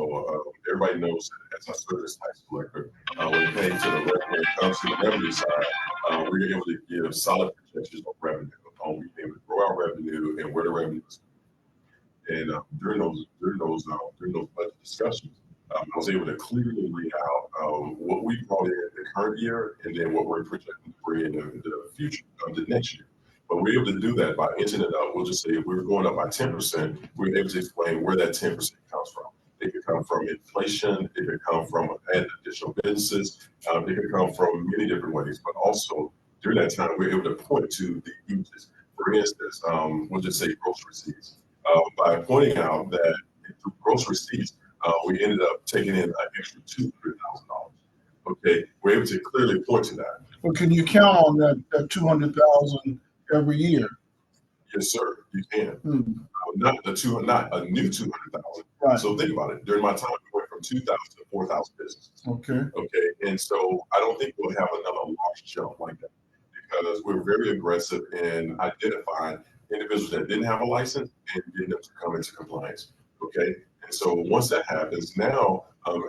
everybody knows that as I served as tax collector, when it came to when it comes to the revenue side, we were able to give solid projections of revenue. We were able to grow our revenue and where the revenue is. And during those budget discussions, I was able to clearly lay out what we brought in the current year and then what we're projecting to bring in the future of the next year. But we're able to do that by inching it up. We'll just say if we were going up by 10%, we're able to explain where that 10% comes from. It could come from inflation. It could come from adding additional businesses. It could come from many different ways. But also during that time, we're able to point to the uses. For instance, we'll just say grocery receipts. By pointing out that through grocery receipts, we ended up taking in an extra $200,000. Okay, we're able to clearly point to that. But can you count on that 200,000 every year? Yes, sir, you can. Hmm. Not a new 200,000. Right. So think about it. During my time, we went from 2,000 to 4,000 businesses. Okay. Okay, and so I don't think we'll have another large jump like that because we're very aggressive in identifying individuals that didn't have a license and getting them to come into compliance. Okay, and so once that happens, now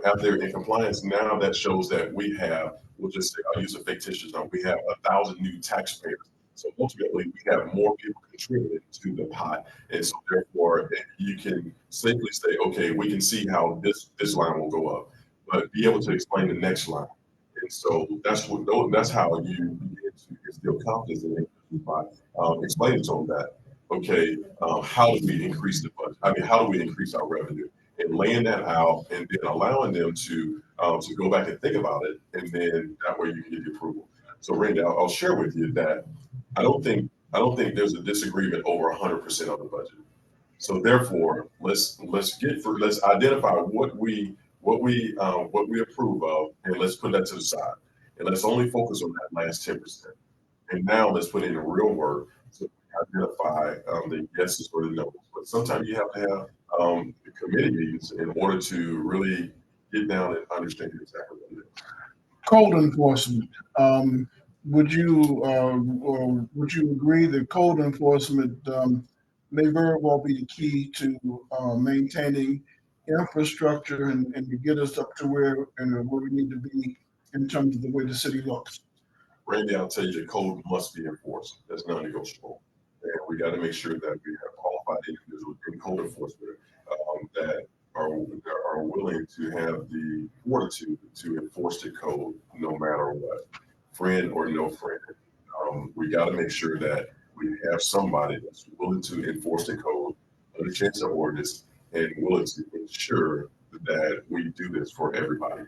after they're in compliance, now that shows that we have, we'll just say, I'll use a fictitious number, we have 1,000 new taxpayers So ultimately, we have more people contributing to the pot, and so therefore you can safely say, okay, we can see how this line will go up, but be able to explain the next line. And so that's how you begin to instill confidence in individuals by explaining to them that, okay, how do we increase the budget? I mean, how do we increase our revenue? And laying that out, and then allowing them to go back and think about it, and then that way you can get the approval. So, Randy, I'll share with you that I don't think there's a disagreement over 100% of the budget. So therefore, let's identify what we approve of, and let's put that to the side, and let's only focus on that last 10%. And now let's put in the real work to identify the yeses or the nos. But sometimes you have to have the committee meetings in order to really get down and understand exactly what it is. Code enforcement. Would you agree that code enforcement may very well be the key to maintaining infrastructure and to get us up to where we need to be in terms of the way the city looks? Randy, I'll tell you, the code must be enforced. That's non-negotiable. And we got to make sure that we have qualified individuals in code enforcement that are willing to have the fortitude to enforce the code no matter what, friend or no friend. We got to make sure that we have somebody that's willing to enforce the code, understands the ordinance, and willing to ensure that we do this for everybody.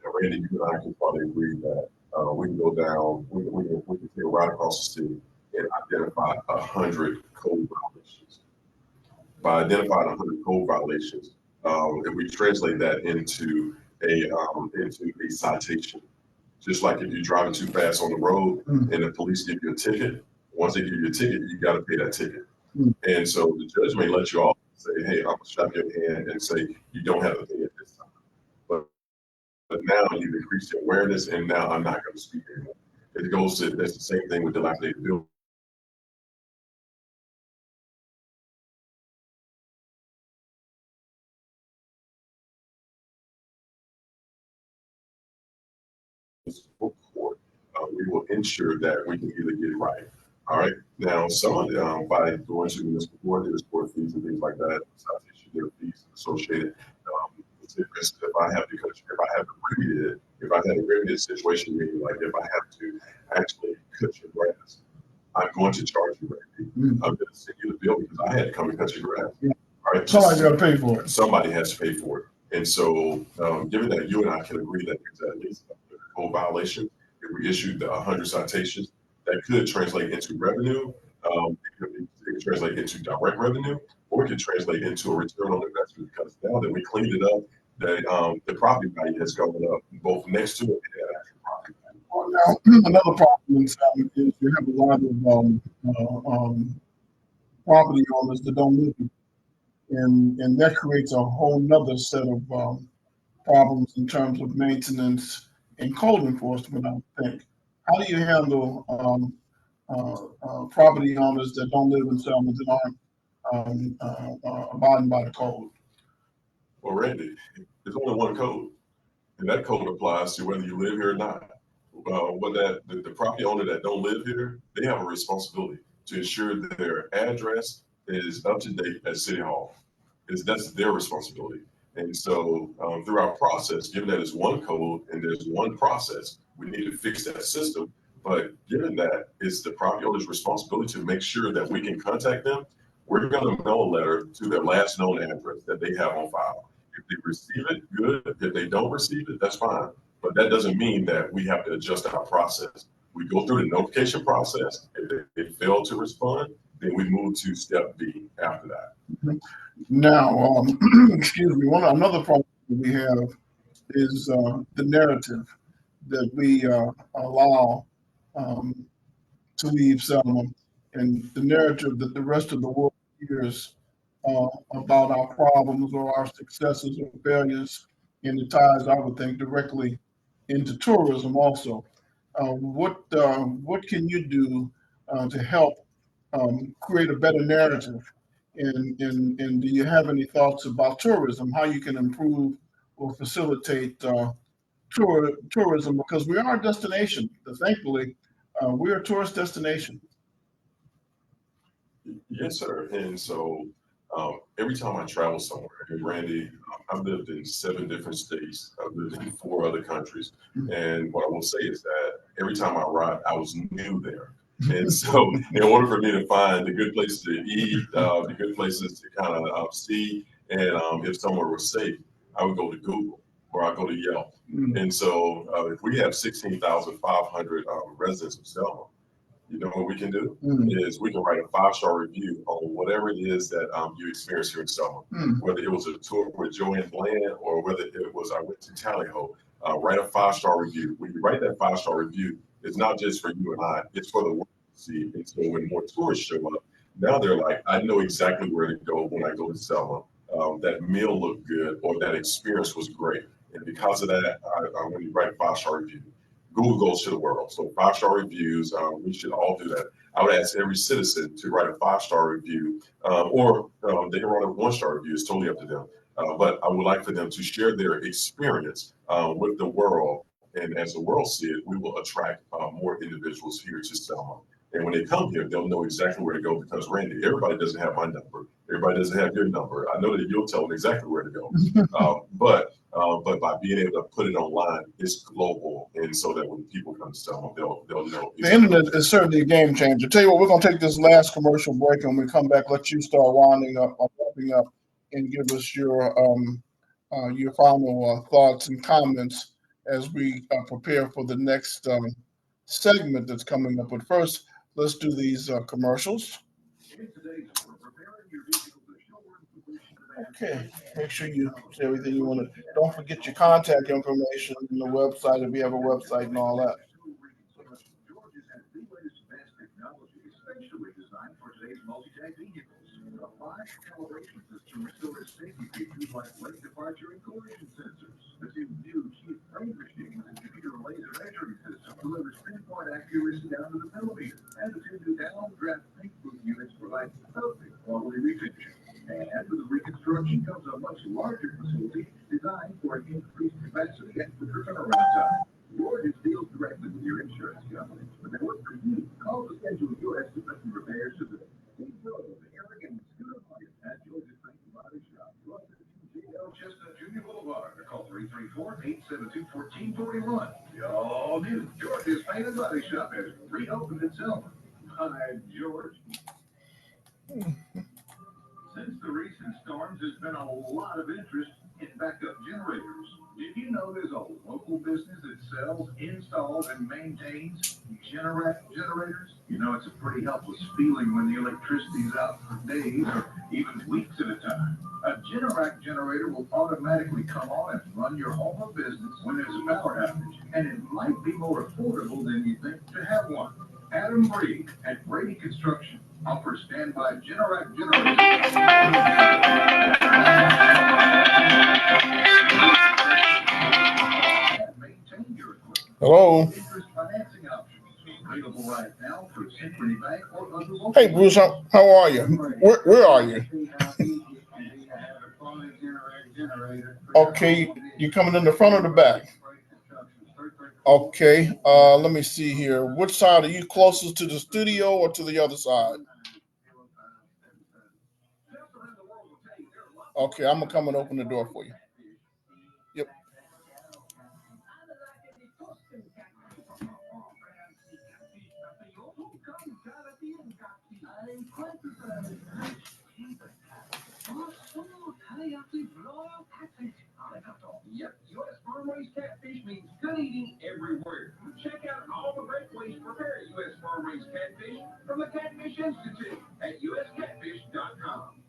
Now, Randy, you and I can probably agree that we can go down, we can take right across the city and identify 100 code violations. By identifying 100 code violations, if we translate that into a citation, just like if you're driving too fast on the road and the police give you a ticket, once they give you a ticket, you got to pay that ticket. And so the judge may let you off and say, hey, I'm going to slap your hand and say, you don't have to pay it this time. But now you've increased your awareness, and now I'm not going to speak anymore. That's the same thing with dilapidated buildings. Court, we will ensure that we can either get it right. All right. Now, some of them, by going to municipal court, there's court fees and things like that. There are fees associated. If I have to remedy it, if I had to remedy a situation, meaning like if I have to actually cut your grass, I'm going to charge you, Randy. I'm going to send you the bill because I had to come and cut your grass. Yeah. All right. Somebody's got to pay for it. Somebody has to pay for it. And so, given that you and I can agree that there's at least a code violation, if we issued the 100 citations, that could translate into revenue. It could translate into direct revenue, or it could translate into a return on investment because now that we cleaned it up, the property value has gone up both next to it and actual property value. Well, now, another problem is you have a lot of property owners that don't live here. And that creates a whole nother set of problems in terms of maintenance and code enforcement, I think. How do you handle property owners that don't live in Selma that aren't abiding by the code? Well, Randy, there's only one code, and that code applies to whether you live here or not. The property owner that don't live here, they have a responsibility to ensure that their address is up to date at City Hall. That's their responsibility. And so through our process, given that it's one code and there's one process, we need to fix that system. But given that it's the property owner's responsibility to make sure that we can contact them, we're going to mail a letter to their last known address that they have on file. If they receive it, good. If they don't receive it, that's fine. But that doesn't mean that we have to adjust our process. We go through the notification process. If they fail to respond, then we move to step B after that. Mm-hmm. Now, excuse me, another problem we have is the narrative that we allow to leave Selma, and the narrative that the rest of the world hears about our problems or our successes or failures, and it ties, I would think, directly into tourism also. What can you do to help create a better narrative? And do you have any thoughts about tourism, how you can improve or facilitate tourism? Because we are a destination. Thankfully, we're a tourist destination. Yes, sir. And so every time I travel somewhere, and Randy, I've lived in 7 different states. I've lived in 4 other countries. And what I will say is that every time I arrived, I was new there. And so, in order for me to find the good places to eat, the good places to kind of see, and if somewhere was safe, I would go to Google or I go to Yelp. And so, if we have 16,500 residents of Selma, you know what we can do is we can write a 5-star review on whatever it is that you experienced here in Selma, whether it was a tour with Joanne Bland or whether it was I went to Tallyho. Write a 5-star review. When you write that 5-star review, it's not just for you and I; it's for the world to see. And so when more tourists show up, now they're like, I know exactly where to go when I go to Selma. That meal looked good, or that experience was great, and because of that, when you write a 5-star review, Google goes to the world. So 5-star reviews, we should all do that. I would ask every citizen to write a 5-star review, or they can write a 1-star review. It's totally up to them. But I would like for them to share their experience with the world. And as the world see it, we will attract more individuals here to Selma. And when they come here, they'll know exactly where to go because, Randy, everybody doesn't have my number. Everybody doesn't have your number. I know that you'll tell them exactly where to go. But by being able to put it online, it's global, and so that when people come to Selma, they'll know. The internet is certainly a game changer. Tell you what, we're going to take this last commercial break, and when we come back, let you start winding up or wrapping up, and give us your final thoughts and comments as we prepare for the next segment that's coming up. But first, let's do these commercials. Okay, make sure you say everything you want to. Don't forget your contact information and the website if you have a website and all that. George's has the latest advanced technology, especially designed for today's multi-tech vehicles. A 5 calibration system restores safety features like lane departure and collision sensors. The 2 new cheap frame machines and computer laser measuring system delivers pinpoint accuracy down to the millimeter. And the 2 new downdraft paint booth units provide perfect quality retention. And with the reconstruction comes a much larger facility designed for an increased capacity and quicker turnaround time. George's deals directly with your insurance company, but they work for you. Call to schedule your estimate and repairs today. Please go to Eric and Scooter Market at George's Paint and Body Shop, 1252 Chestnut Junior Boulevard, or call 334-872-1441. Y'all new George's Paint and Body Shop has reopened in Selma. Hi, George. Since the recent storms, there's been a lot of interest in backup generators. Did you know there's a local business that sells, installs, and maintains generators? You know, it's a pretty helpless feeling when the electricity's out for days or even weeks at a time. A Generac generator will automatically come on and run your home or business when there's a power outage, and it might be more affordable than you think to have one. Adam Brady at Brady Construction offers standby Generac generators. Maintain your equipment. Hello. Interest financing options available right now through Synchrony Bank or other local. Hey, Bruce, how are you? Where are you? Okay, you coming in the front or the back? Okay, let me see here. Which side are you closest to the studio or to the other side? Okay, I'm gonna come and open the door for you. Yep. Yep, U.S. farm-raised catfish means good eating everywhere. Check out all the great ways to prepare U.S. farm-raised catfish from the Catfish Institute at uscatfish.com.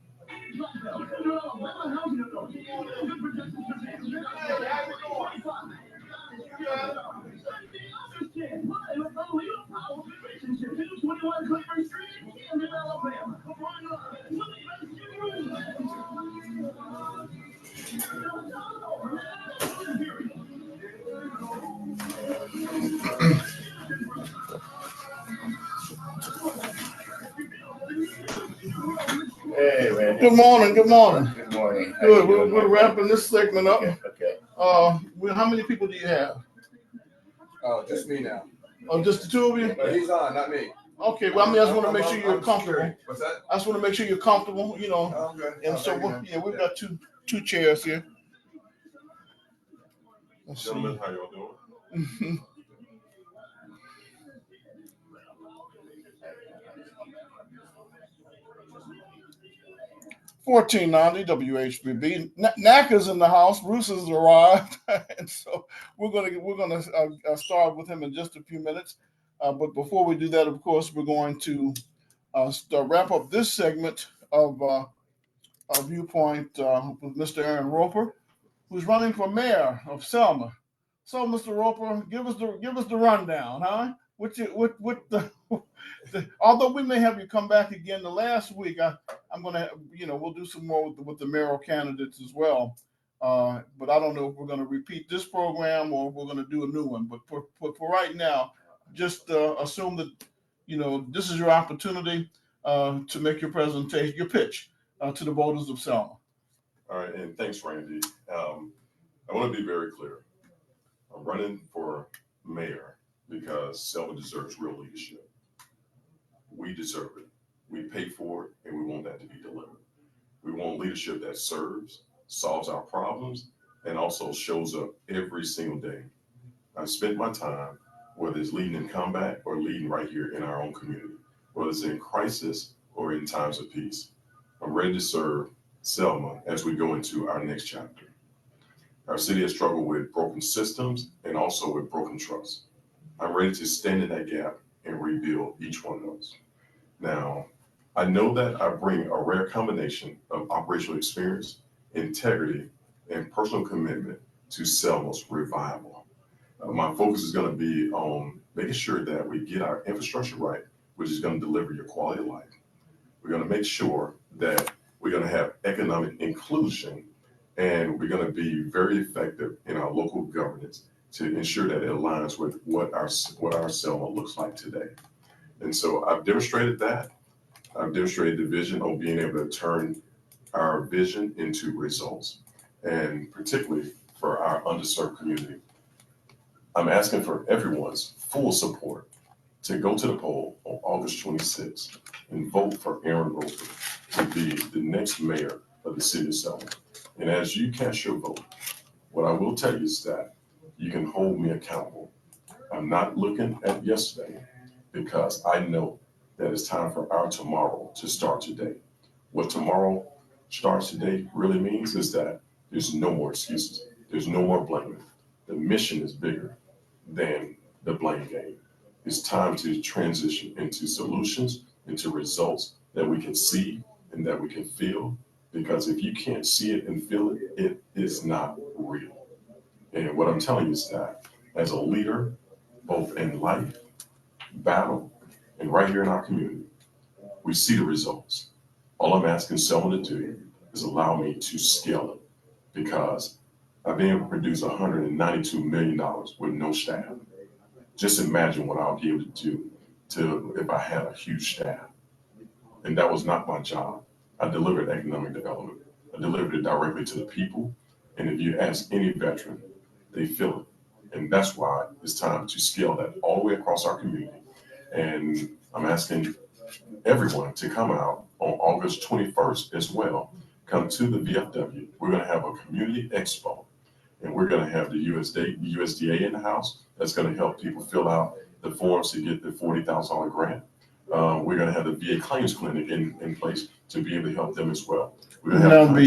Hey, Randy. Good morning. Good morning. Good morning. How Good. you doing, We're my wrapping this segment up. Okay. How many people do you have? Oh, just me now. Oh, just the two of you? But he's on, not me. Okay, well, I mean, I just want to make sure you're I'm comfortable. security. What's that? I just want to make sure you're comfortable, you know. Oh, okay. And Oh, so, thank you, man. we've got two chairs here. Let's Gentlemen, how y'all doing? see. 1490 WHBB. Naca's in the house. Bruce has arrived, and so we're gonna start with him in just a few minutes. But before we do that, of course, we're going to wrap up this segment of Viewpoint with Mr. Aaron Roper, who's running for mayor of Selma. So, Mr. Roper, give us the rundown, huh? What the although we may have you come back again the last week, I'm gonna we'll do some more with the mayoral candidates as well. But I don't know if we're gonna repeat this program or we're gonna do a new one. But for right now, just assume that this is your opportunity to make your presentation, your pitch to the voters of Selma. All right, and thanks, Randy. I want to be very clear. I'm running for mayor because Selma deserves real leadership. We deserve it. We pay for it, and we want that to be delivered. We want leadership that serves, solves our problems, and also shows up every single day. I've spent my time, whether it's leading in combat or leading right here in our own community, whether it's in crisis or in times of peace. I'm ready to serve Selma as we go into our next chapter. Our city has struggled with broken systems and also with broken trust. I'm ready to stand in that gap and rebuild each one of those. Now, I know that I bring a rare combination of operational experience, integrity, and personal commitment to Selma's revival. My focus is going to be on making sure that we get our infrastructure right, which is going to deliver your quality of life. We're going to make sure that we're going to have economic inclusion, and we're going to be very effective in our local governance to ensure that it aligns with what our Selma looks like today. And so I've demonstrated that. I've demonstrated the vision of being able to turn our vision into results, and particularly for our underserved community. I'm asking for everyone's full support to go to the poll on August 26th and vote for Aaron Roper to be the next mayor of the city of Selma. And as you cast your vote, what I will tell you is that you can hold me accountable. I'm not looking at yesterday because I know that it's time for our tomorrow to start today. What tomorrow starts today really means is that there's no more excuses. There's no more blaming. The mission is bigger than the blame game. It's time to transition into solutions, into results that we can see and that we can feel. Because if you can't see it and feel it, it is not real. And what I'm telling you is that as a leader, both in life, battle, and right here in our community, we see the results. All I'm asking someone to do is allow me to scale it, because I've been able to produce $192 million with no staff. Just imagine what I'll be able to do if I had a huge staff. And that was not my job. I delivered economic development. I delivered it directly to the people. And if you ask any veteran, they feel it. And that's why it's time to scale that all the way across our community. And I'm asking everyone to come out on August 21st as well. Come to the VFW. We're going to have a community expo, and we're going to have the USDA in the house that's going to help people fill out the forms to get the $40,000 grant. We're going to have the VA claims clinic in place to be able to help them as well. We're going to have the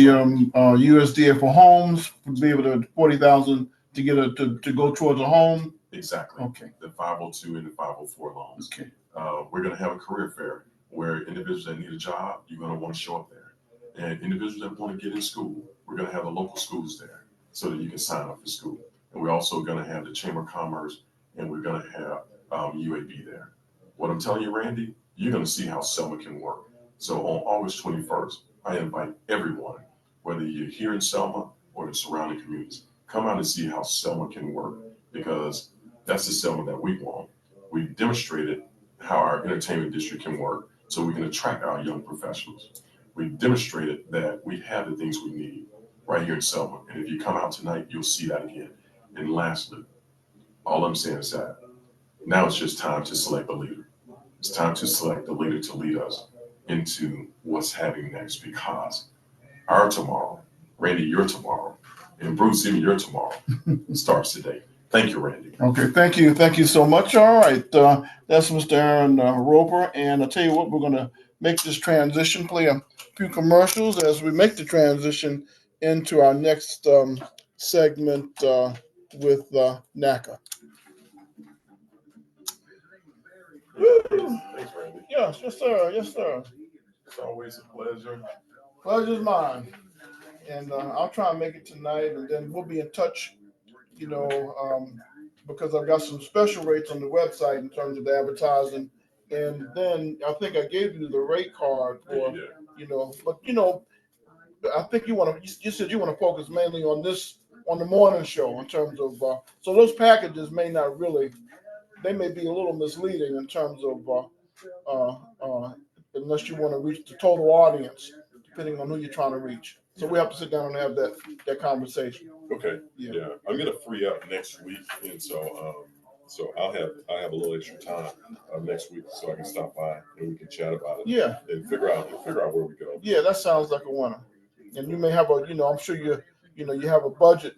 USDA for homes to be able to 40,000 to get to go towards a home. Exactly. Okay. The 502 and the 504 loans. Okay. We're going to have a career fair where individuals that need a job, you're going to want to show up there. And individuals that want to get in school, we're going to have the local schools there so that you can sign up for school. And we're also going to have the Chamber of Commerce, and we're going to have UAB there. What I'm telling you, Randy, you're going to see how Selma can work. So on August 21st, I invite everyone, whether you're here in Selma or the surrounding communities, come out and see how Selma can work, because that's the Selma that we want. We've demonstrated how our entertainment district can work so we can attract our young professionals. We've demonstrated that we have the things we need right here in Selma. And if you come out tonight, you'll see that again. And lastly, all I'm saying is that now it's just time to select a leader. It's time to select a leader to lead us into what's happening next, because our tomorrow, Randy, your tomorrow, and Bruce, even your tomorrow, starts today. Thank you, Randy. Okay, thank you. Thank you so much. All right. That's Mr. Aaron Roper. And I'll tell you what, we're going to make this transition, play a few commercials as we make the transition into our next segment with Naca. Thanks, Randy. Yes, yes, sir. Yes, sir. It's always a pleasure. Pleasure's mine. And I'll try and make it tonight, and then we'll be in touch, because I've got some special rates on the website in terms of the advertising. And then I think I gave you the rate card for, but I think you said you want to focus mainly on the morning show in terms of, so those packages may not really, they may be a little misleading in terms of, unless you want to reach the total audience, depending on who you're trying to reach. So we have to sit down and have that conversation. Okay. Yeah. I'm gonna free up next week, and so I'll have a little extra time next week, so I can stop by and we can chat about it. Yeah. And figure out where we go. Yeah, that sounds like a winner. And you may have I'm sure you have a budget,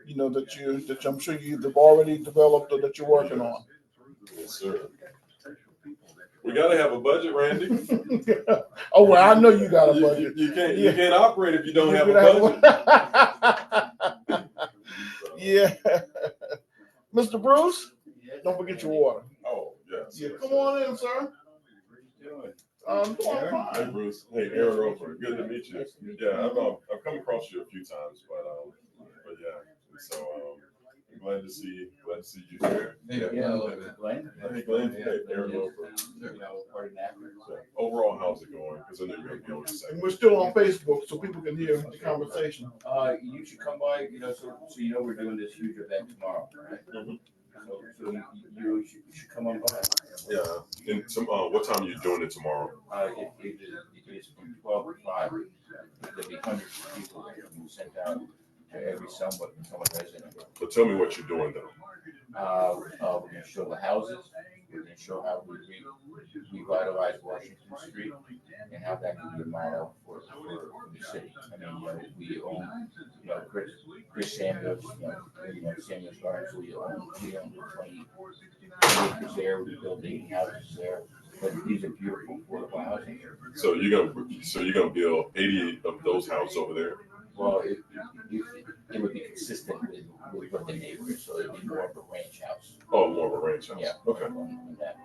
that I'm sure you've already developed or that you're working on. Yes, sir. We gotta have a budget, Randy. Oh well, I know you got a budget. You can't operate if you don't have a budget. Yeah. Mr. Bruce, don't forget your water. Oh, yes. Yeah, come on in, sir. Doing fine. Hey, Bruce. Hey, Aaron Roper. Good to meet you. Yeah, I've come across you a few times, but yeah. So I'm glad to see you here. Glenn. Hey, Glenn. Hey, Aaron Roper. So, overall, how's it going? Because I know you're gonna be on the And second. we're still on Facebook, so people can hear the conversation. You should come by, so we're doing this huge event tomorrow, right? Mhm. So you should come on by. Yeah. And what time are you doing it tomorrow? It is from 12 to 5. There'll be hundreds of people that will be sent out to every somewhat resident. But tell me what you're doing though. We're gonna show the houses, we're gonna show how we revitalize Washington Street and how that can be a model for the city. I mean, we own, Chris Samuels, Samuels Gardens, we own 20 acres there, we build 80 houses there. But these are beautiful affordable housing. So you're gonna build 80 of those houses over there? Well, it would be consistent with what the neighborhood, so it'd be more of a ranch house. Oh, more of a ranch house. Yeah. Okay. On that.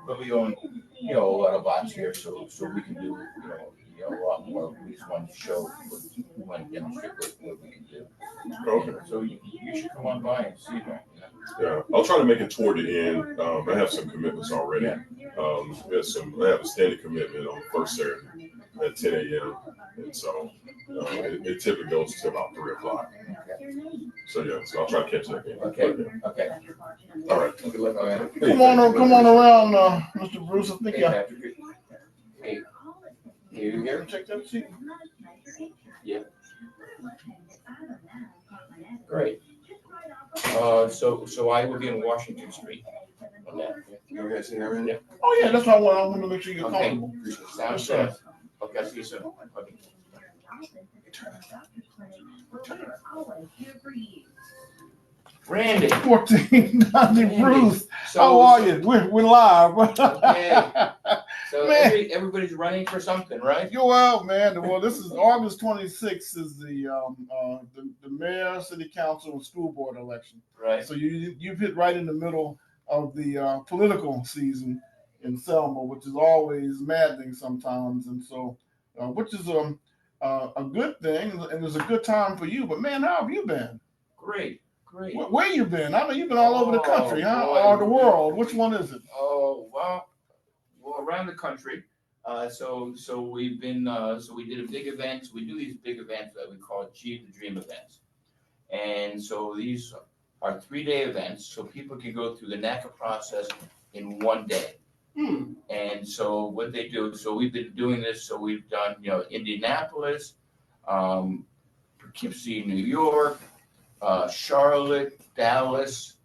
But we own, a lot of lots here, so we can do, a lot more. We just want to show, we want to demonstrate what we can do. Okay. So you should come on by and see that. Yeah, I'll try to make it toward the end. I have some commitments already. Yeah. I have a standing commitment on the first Saturday at 10 a.m. And so it typically goes to about 3 o'clock. Okay. So yeah, so I'll try to catch that again. Okay. All right. Good luck on that. Come on around, Mr. Bruce. I think Hey, Patrick. Hey, you here? check that seat. Yeah. Great. So I will be in Washington Street on that. You guys see that already? Yeah. Oh yeah, that's why I want to make sure you're Okay. comfortable. Sounds Yes, good. Okay, I'll see you soon. Okay. Randy. 1490 Bruce. So- How are you? We're live. Okay. So Man. everybody's running for something, right? You're out, man. Well, this is August 26th is the mayor, city council, and school board election. Right. So you've hit right in the middle of the political season in Selma, which is always maddening sometimes, and so which is a good thing, and it's a good time for you. But man, how have you been? Great. Where you been? I know you've been all over the country, huh? boy. Or the world. Which one is it? Oh well, around the country. So we've been. So we did a big event. We do these big events that we call Achieve the Dream events, and so these are 3-day events, so people can go through the Naca process in 1 day. And so what they do. So we've been doing this. So we've done, Indianapolis, Poughkeepsie, New York, Charlotte, Dallas,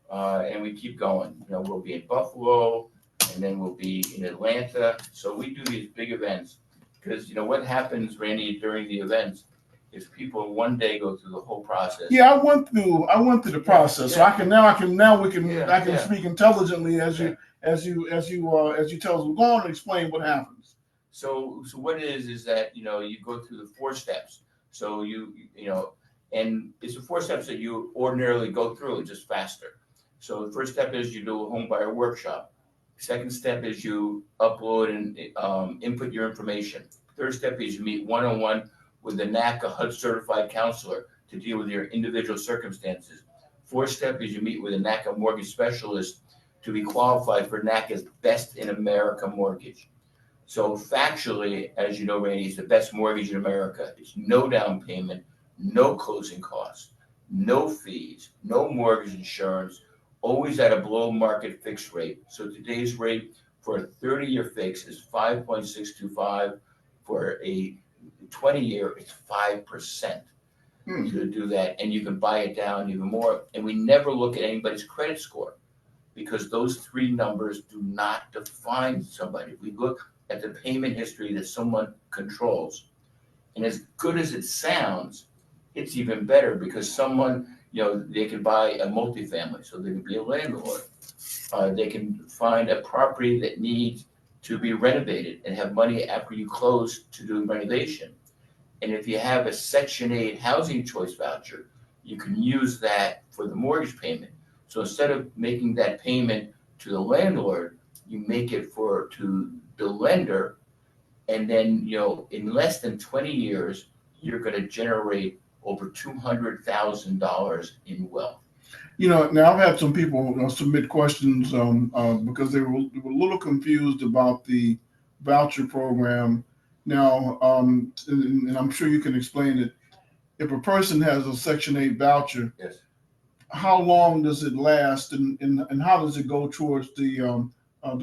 and we keep going. We'll be in Buffalo, and then we'll be in Atlanta. So we do these big events because what happens, Randy, during the events is people one day go through the whole process. Yeah, I went through the process, so I can speak intelligently as you tell us. Go on and explain what happens. So what it is that you go through the 4 steps. So and it's the 4 steps that you ordinarily go through, just faster. So the first step is you do a home buyer workshop. Second step is you upload and input your information. Third step is you meet one-on-one with the Naca HUD certified counselor to deal with your individual circumstances. Fourth step is you meet with a Naca mortgage specialist to be qualified for Naca's Best in America mortgage. So factually, as you know, Randy, it's the best mortgage in America. It's no down payment, no closing costs, no fees, no mortgage insurance, always at a below market fixed rate. So today's rate for a 30-year fix is 5.625. For a 20-year, it's 5% to do that. And you can buy it down even more. And we never look at anybody's credit score because those 3 numbers do not define somebody. We look at the payment history that someone controls. And as good as it sounds, it's even better because someone, they can buy a multifamily, so they can be a landlord. They can find a property that needs to be renovated and have money after you close to do renovation. And if you have a Section 8 housing choice voucher, you can use that for the mortgage payment. So instead of making that payment to the landlord, you make it to the lender. And then, in less than 20 years, you're going to generate over $200,000 in wealth. Now I've had some people submit questions because they were a little confused about the voucher program. Now, and I'm sure you can explain it. If a person has a Section 8 voucher, yes, how long does it last, and how does it go towards the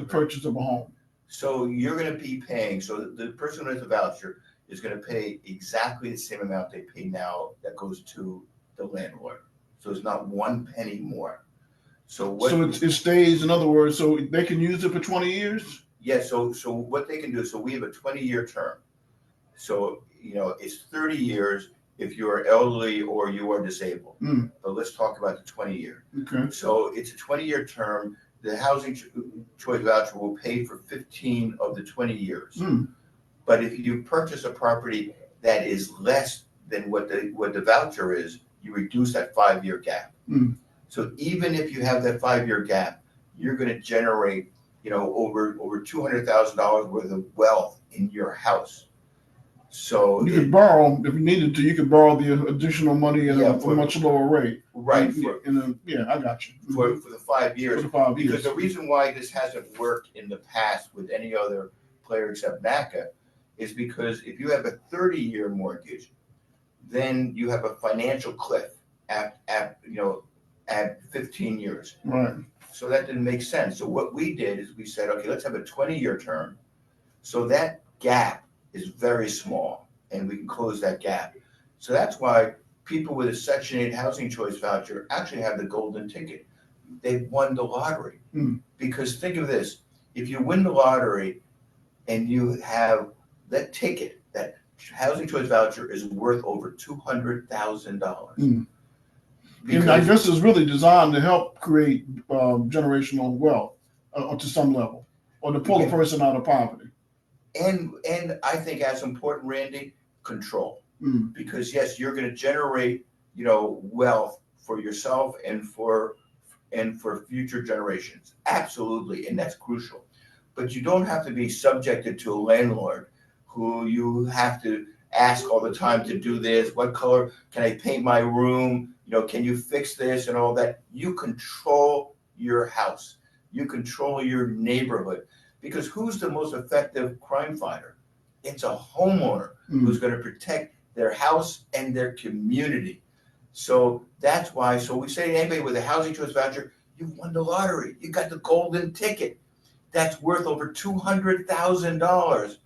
purchase of a home? So you're going to be paying. So the person who has a voucher is going to pay exactly the same amount they pay now that goes to the landlord. So it's not 1 penny more. So it stays, in other words, so they can use it for 20 years? Yeah, so what they can do, so we have a 20-year term. So, it's 30 years if you're elderly or you are disabled. But let's talk about the 20-year. Okay. So it's a 20-year term. The housing choice voucher will pay for 15 of the 20 years. But if you purchase a property that is less than what the voucher is, you reduce that 5-year gap. So even if you have that 5-year gap, you're going to generate, over $200,000 worth of wealth in your house. So you could borrow, if you needed to, you could borrow the additional money at a much lower rate. Right. I got you. For the 5 years. For the 5 years. Because the reason why this hasn't worked in the past with any other player except Naca is because if you have a 30-year mortgage, then you have a financial cliff at 15 years. Right. So that didn't make sense. So what we did is we said, okay, let's have a 20-year term. So that gap is very small and we can close that gap. So that's why people with a Section 8 housing choice voucher actually have the golden ticket. They've won the lottery. Because think of this, if you win the lottery and you have that ticket, that housing choice voucher is worth over $200,000. And I guess it's really designed to help create generational wealth to some level, or to pull a person out of poverty. And I think as important, Randy, control. Because yes, you're going to generate, wealth for yourself and for future generations. Absolutely, and that's crucial. But you don't have to be subjected to a landlord who you have to ask all the time to do this. What color can I paint my room? Can you fix this and all that? You control your house. You control your neighborhood. Because who's the most effective crime fighter? It's a homeowner who's going to protect their house and their community. So that's why. So we say to anybody with a housing choice voucher, you've won the lottery. You got the golden ticket. That's worth over $200,000.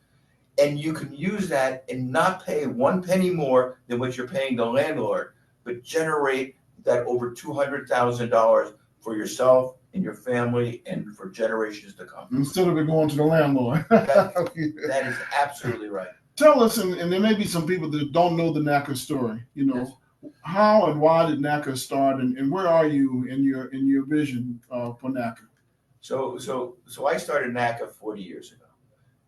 And you can use that and not pay 1 penny more than what you're paying the landlord, but generate that over $200,000 for yourself and your family and for generations to come. Instead of it going to the landlord. That is absolutely right. Tell us, and there may be some people that don't know the Naca story. How and why did Naca start, and where are you in your vision for Naca? So I started NACA 40 years ago,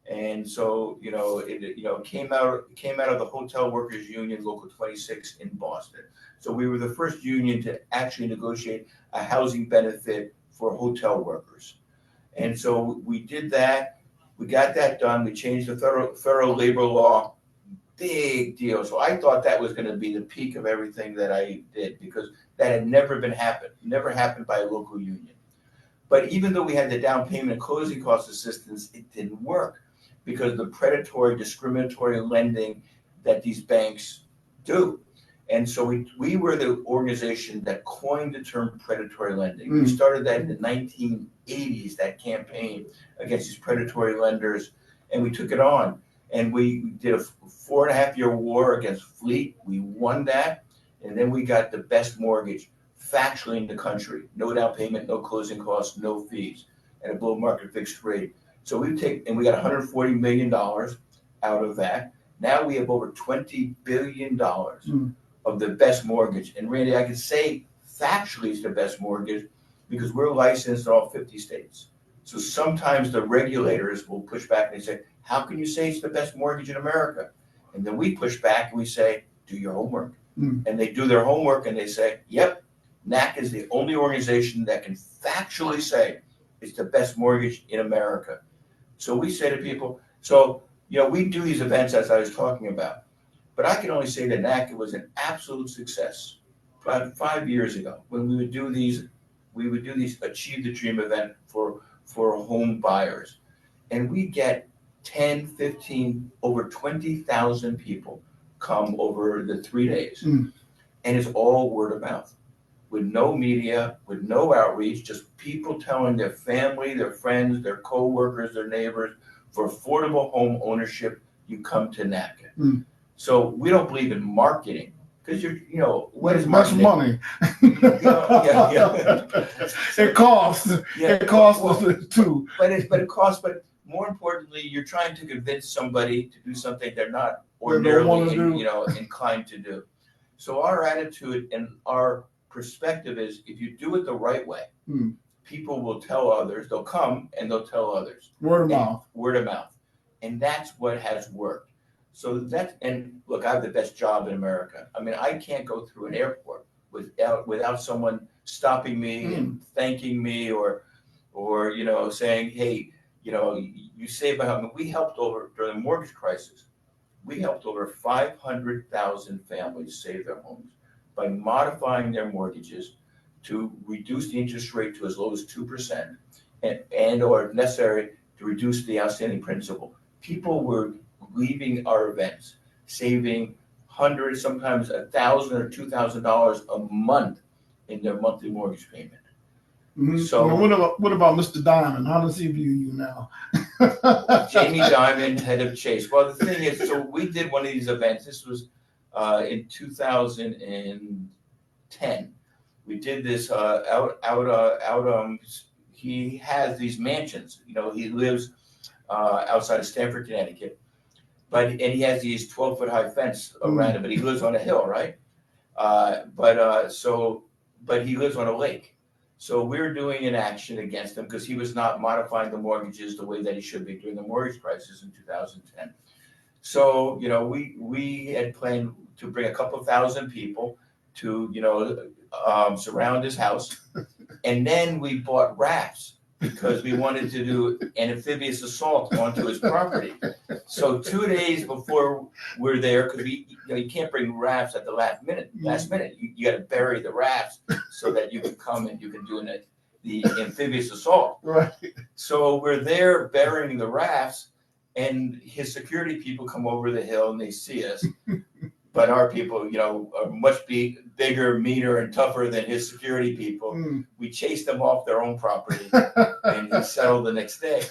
and so it came out of the Hotel Workers Union, Local 26 in Boston. So we were the first union to actually negotiate a housing benefit for hotel workers, and so we did that. We got that done. We changed the federal labor law. Big deal. So I thought that was going to be the peak of everything that I did, because that had never happened by a local union. But even though we had the down payment and closing cost assistance, it didn't work because of the predatory, discriminatory lending that these banks do. And so we were the organization that coined the term predatory lending. We started that in the 1980s, that campaign against these predatory lenders, and we took it on. And we did a 4.5-year war against Fleet. We won that, and then we got the best mortgage factually in the country. No down payment, no closing costs, no fees, and a below market fixed rate. So we got $140 million out of that. Now we have over $20 billion of the best mortgage. And Randy, I can say factually it's the best mortgage because we're licensed in all 50 states. So sometimes the regulators will push back and they say, how can you say it's the best mortgage in America? And then we push back and we say, do your homework. And they do their homework and they say, yep, NAC is the only organization that can factually say it's the best mortgage in America. So we say to people, we do these events as I was talking about, but I can only say that NAC was an absolute success. About 5 years ago, when we would do these Achieve the Dream event for home buyers, and we get 10, 15, over 20,000 people come over the 3 days, and it's all word of mouth, with no media, with no outreach, just people telling their family, their friends, their co-workers, their neighbors, for affordable home ownership, you come to NACA. So we don't believe in marketing, because what is marketing? Money. It costs. Yeah. It costs us too. But it costs. But more importantly, you're trying to convince somebody to do something they're not ordinarily inclined to do. So our attitude and our perspective is, if you do it the right way, people will tell others. They'll come and they'll tell others. Word of mouth. Word of mouth, and that's what has worked. So and look, I have the best job in America. I mean, I can't go through an airport without someone stopping me and thanking me or saying, hey, you saved my home. We helped during the mortgage crisis. We helped over 500,000 families save their homes by modifying their mortgages to reduce the interest rate to as low as 2% and or if necessary to reduce the outstanding principal. People were leaving our events, saving hundreds, sometimes $1,000 or $2,000 a month in their monthly mortgage payment. So what about Mr. Diamond? How does he view you now? Jamie Diamond, head of Chase. Well, the thing is, so we did one of these events. This was in 2010. We did this he has these mansions. He lives outside of Stamford, Connecticut. And he has these 12-foot high fence around it, but he lives on a hill, right? But he lives on a lake. So we're doing an action against him because he was not modifying the mortgages the way that he should be during the mortgage crisis in 2010. So, we had planned to bring a couple of thousand people to, surround his house. And then we bought rafts because we wanted to do an amphibious assault onto his property. So 2 days before we're there, because you can't bring rafts at the last minute. You got to bury the rafts so that you can come and you can do the amphibious assault. Right. So we're there burying the rafts, and his security people come over the hill and they see us. But our people, are much bigger, meaner, and tougher than his security people. We chased them off their own property, and he settled the next day.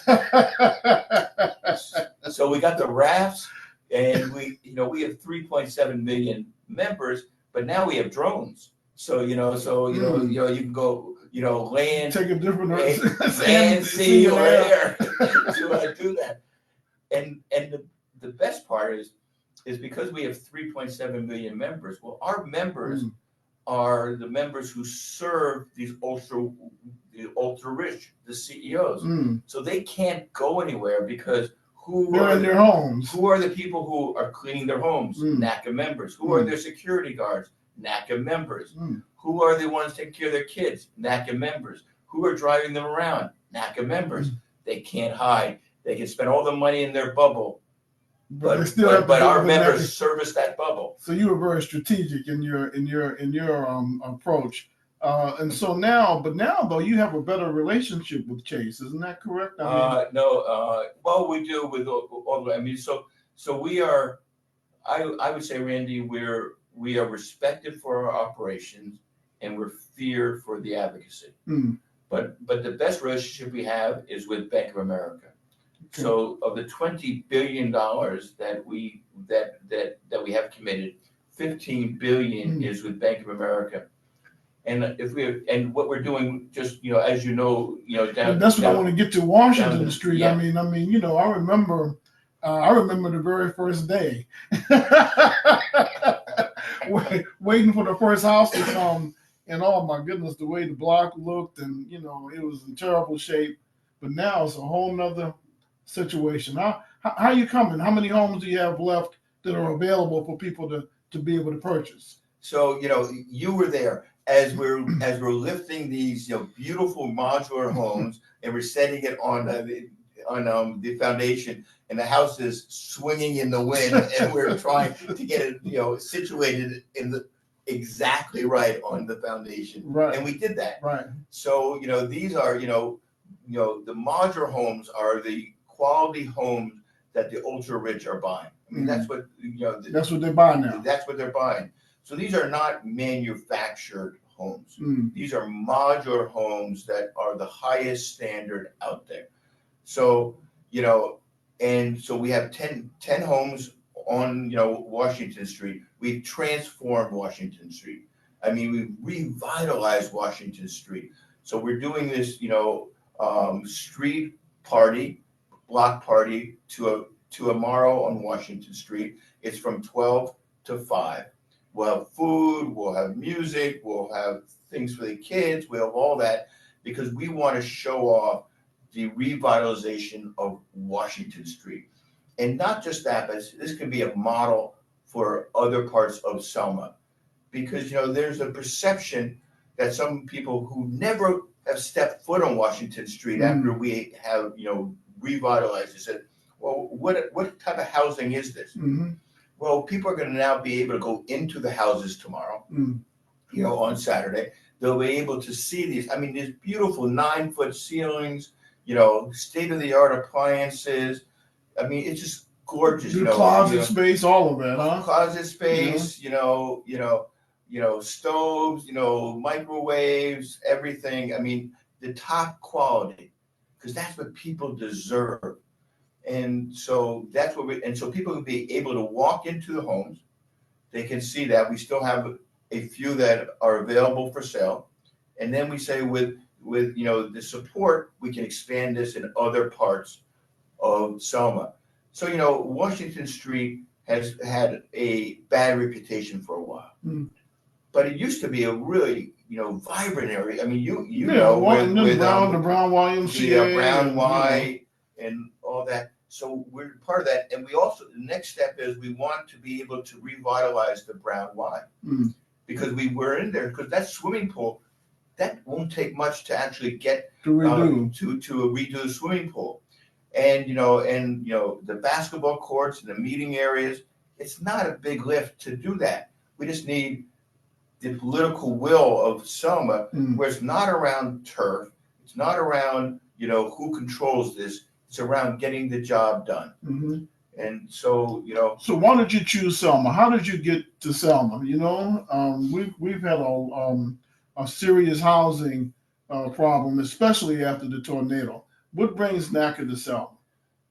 So we got the rafts, and we have 3.7 million members, but now we have drones. So you can go land, Take a different land, sea, or air to do that. And the best part is because we have 3.7 million members. Well, our members are the members who serve the ultra rich, the CEOs. So they can't go anywhere because they're in their homes. Who are the people who are cleaning their homes? NACA members. Who are their security guards? NACA members. Who are the ones taking care of their kids? NACA members. Who are driving them around? NACA members. They can't hide. They can spend all the money in their bubble, but our members service that bubble. So you were very strategic in your approach, and so now though you have a better relationship with Chase, isn't that correct? No. Well, we do with all. I mean, so we are. I would say, Randy, we are respected for our operations, and we're feared for the advocacy. But the best relationship we have is with Bank of America. Okay. So of the $20 billion that we have committed, $15 billion is with Bank of America. And what we're doing, just as that's what I want to get to Washington Street. Yeah. I mean, I remember the very first day waiting for the first house to come, and oh my goodness, the way the block looked, and it was in terrible shape. But now it's a whole nother situation. How are you coming? How many homes do you have left that are available for people to be able to purchase? So you were there as we're lifting these beautiful modular homes, and we're setting it on the foundation, and the house is swinging in the wind, and we're trying to get it situated exactly right on the foundation. Right. And we did that. Right. So these are the modular homes are the quality homes that the ultra rich are buying. I mean, that's what that's what they're buying now. That's what they're buying. So these are not manufactured homes. These are modular homes that are the highest standard out there. So and so we have 10 homes on Washington Street. We've transformed Washington Street. I mean, we've revitalized Washington Street. So we're doing this street party, block party tomorrow on Washington Street. It's from 12 to 5. We'll have food, we'll have music, we'll have things for the kids, we'll have all that, because we want to show off the revitalization of Washington Street. And not just that, but this could be a model for other parts of Selma. Because, there's a perception that some people who never have stepped foot on Washington Street after we have, revitalized it, said, well, what type of housing is this? Well, people are going to now be able to go into the houses tomorrow, on Saturday. They'll be able to see these. I mean, these beautiful 9-foot ceilings, state-of-the-art appliances. I mean, it's just gorgeous. Closet space, all of that, huh? Closet space, stoves, microwaves, everything. I mean, the top quality, because that's what people deserve. And so that's what so people will be able to walk into the homes. They can see that we still have a few that are available for sale. And then we say with the support, we can expand this in other parts of Selma. So, Washington Street has had a bad reputation for a while, but it used to be a really, vibrant area. I mean, the Brown YMCA, Brown Y, and all that. So we're part of that, and we also, the next step is we want to be able to revitalize the Brown Y, because we were in there, because that swimming pool, that won't take much to actually get to redo the swimming pool, and the basketball courts and the meeting areas. It's not a big lift to do that. We just need the political will of Selma, where it's not around turf, it's not around who controls this. It's around getting the job done. And so, So why did you choose Selma? How did you get to Selma? We've had a serious housing problem, especially after the tornado. What brings Naca to Selma?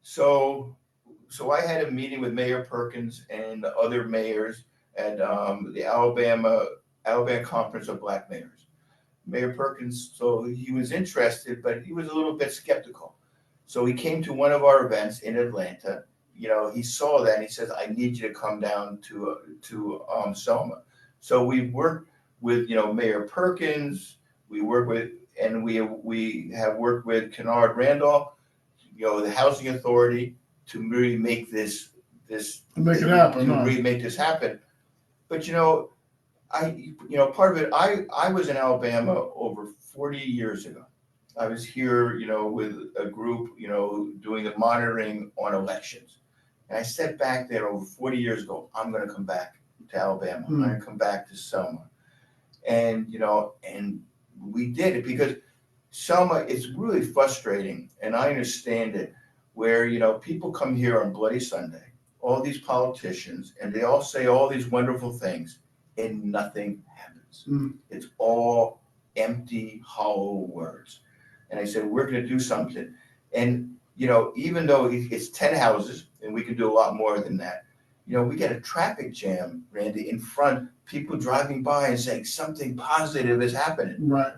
So I had a meeting with Mayor Perkins and other mayors at the Alabama Conference of Black Mayors. Mayor Perkins, so he was interested, but he was a little bit skeptical. So he came to one of our events in Atlanta. He saw that and he says, "I need you to come down to Selma." So we worked with Mayor Perkins. We work with and we have worked with Kennard Randolph, the Housing Authority, to really make this Make it happen. to Huh? really make this happen. But part of it, I was in Alabama over 40 years ago. I was here, with a group, doing the monitoring on elections. And I stepped back there over 40 years ago. I'm going to come back to Alabama. I'm going to come back to Selma. And, and we did it because Selma, it's really frustrating. And I understand it where, people come here on Bloody Sunday, all these politicians, and they all say all these wonderful things and nothing happens. It's all empty, hollow words. And I said, we're going to do something. And, even though it's 10 houses and we can do a lot more than that, we get a traffic jam, Randy, in front, people driving by and saying something positive is happening. Right.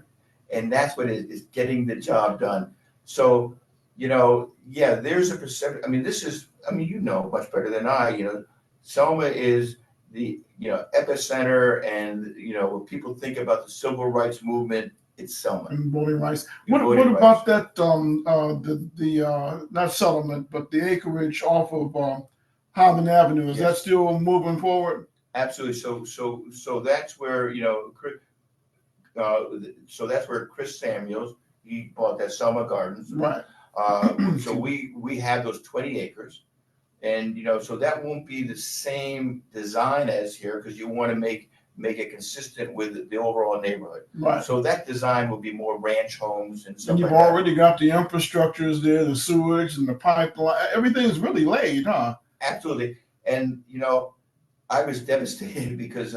And that's what it is, getting the job done. So, there's a perception. I mean, much better than I, Selma is the, epicenter and, when people think about the civil rights movement, it's Selma. And voting rights. What about that, not settlement, but the acreage off of Highland Avenue? Is that still moving forward? Absolutely. So that's where, so that's where Chris Samuels, he bought that Selma Gardens. Right. So we have those 20 acres. And, so that won't be the same design as here because you want to make it consistent with the overall neighborhood. Right. So that design will be more ranch homes and stuff. And you've already got the infrastructures there, the sewage and the pipeline. Everything's really laid, huh? Absolutely. And, I was devastated because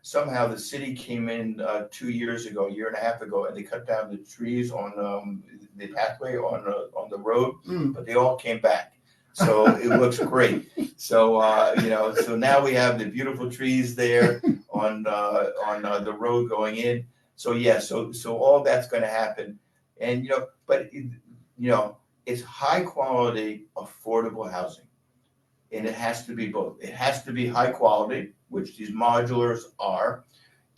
somehow the city came in 2 years ago, a year and a half ago, and they cut down the trees on the pathway on the road, but they all came back. So it looks great. So so now we have the beautiful trees there on the road going in. So so all that's going to happen, and but it's high quality, affordable housing, and it has to be both. It has to be high quality, which these modulars are,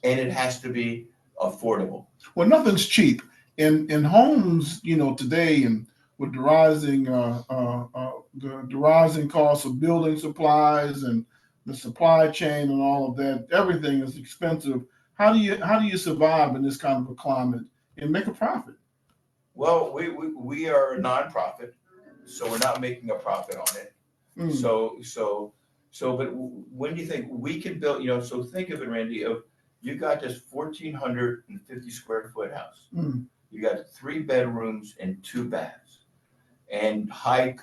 and it has to be affordable. Well, nothing's cheap in homes, today, and with the rising cost of building supplies and the supply chain and all of that, everything is expensive. How do you survive in this kind of a climate and make a profit? Well, we are a nonprofit, so we're not making a profit on it. But when do you think we can build? So think of it, Randy. You got this 1,450 square foot house. You got 3 bedrooms and 2 baths, and high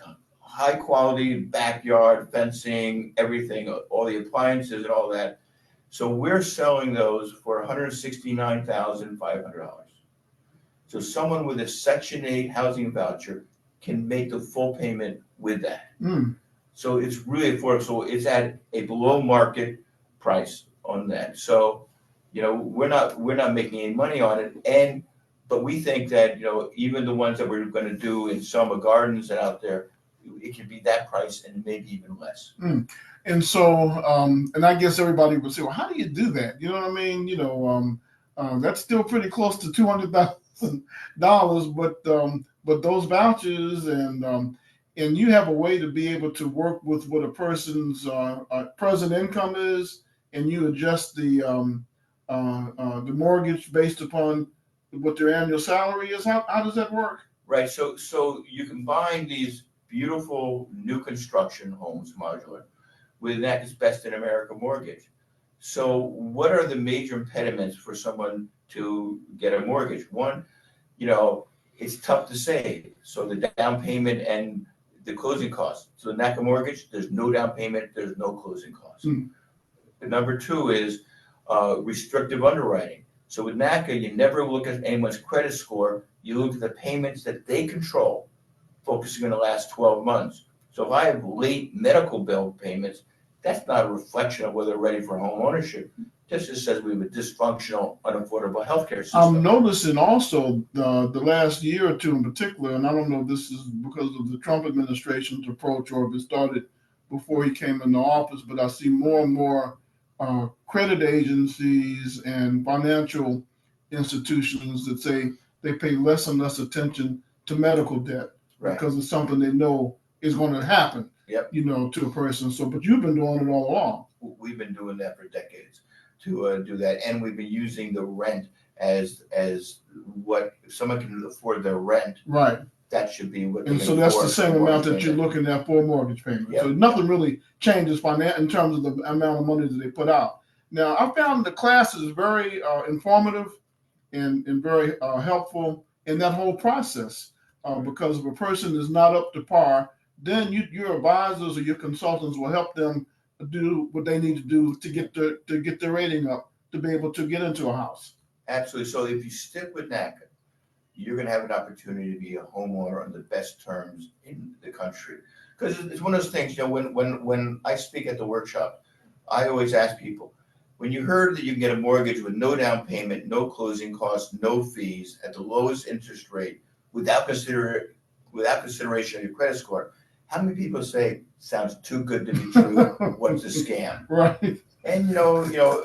quality backyard fencing, everything, all the appliances and all that. So we're selling those for $169,500. So someone with a Section 8 housing voucher can make the full payment with that. So it's really affordable. So it's at a below market price on that. So, we're not making any money on it. But we think that, even the ones that we're going to do in Selma Gardens and out there, it could be that price and maybe even less. And so, and I guess everybody would say, well, how do you do that? You know what I mean? That's still pretty close to $200,000, but those vouchers and you have a way to be able to work with what a person's present income is, and you adjust the mortgage based upon what their annual salary is. How does that work? Right. So you combine these beautiful new construction homes, modular, with Naca's Best in America mortgage. So what are the major impediments for someone to get a mortgage? One, it's tough to save. So the down payment and the closing costs. So the Naca mortgage, there's no down payment, there's no closing costs. Number 2 is restrictive underwriting. So with Naca, you never look at anyone's credit score. You look at the payments that they control, focusing on the last 12 months. So if I have late medical bill payments, that's not a reflection of whether they're ready for home ownership. just says we have a dysfunctional, unaffordable healthcare I'm system. noticing also the last year or two in particular, and I don't know if this is because of the Trump administration's approach or if it started before he came into office, but I see more and more credit agencies and financial institutions that say they pay less and less attention to medical debt Right. because it's something they know is going to happen, Yep. to a person. So, but you've been doing it all along. We've been doing that for decades to do that, and we've been using the rent as what if someone can afford their rent, Right. that should be what. And so that's the same amount that you're looking at for a mortgage payment. Yep. So nothing really changes in terms of the amount of money that they put out. Now, I found the classes very informative and very helpful in that whole process because if a person is not up to par, then your advisors or your consultants will help them do what they need to do to get their rating up to be able to get into a house. Absolutely. So if you stick with NACA, you're going to have an opportunity to be a homeowner on the best terms in the country. Because it's one of those things, when I speak at the workshop, I always ask people, when you heard that you can get a mortgage with no down payment, no closing costs, no fees, at the lowest interest rate, without consideration of your credit score, how many people say, sounds too good to be true, what's a scam? Right. And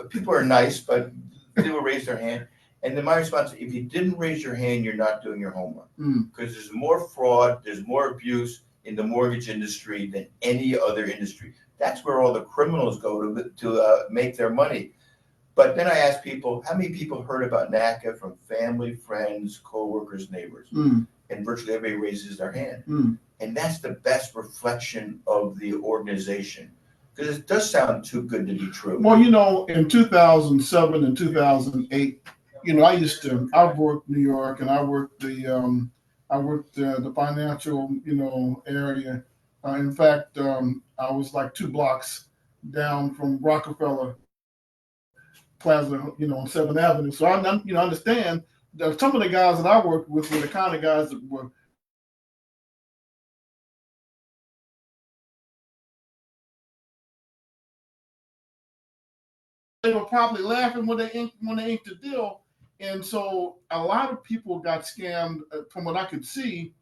people are nice, but they will raise their hand. And then my response, if you didn't raise your hand, you're not doing your homework. Because there's more fraud, there's more abuse in the mortgage industry than any other industry. That's where all the criminals go to make their money. But then I ask people, how many people heard about NACA from family, friends, coworkers, neighbors? And virtually everybody raises their hand. And that's the best reflection of the organization. Because it does sound too good to be true. Well, in 2007 and 2008, I've worked New York and I worked the financial, area. In fact, I was like 2 blocks down from Rockefeller Plaza, on 7th Avenue. So I understand that some of the guys that I worked with were the kind of guys that were they were probably laughing when they inked the deal, and so a lot of people got scammed from what I could see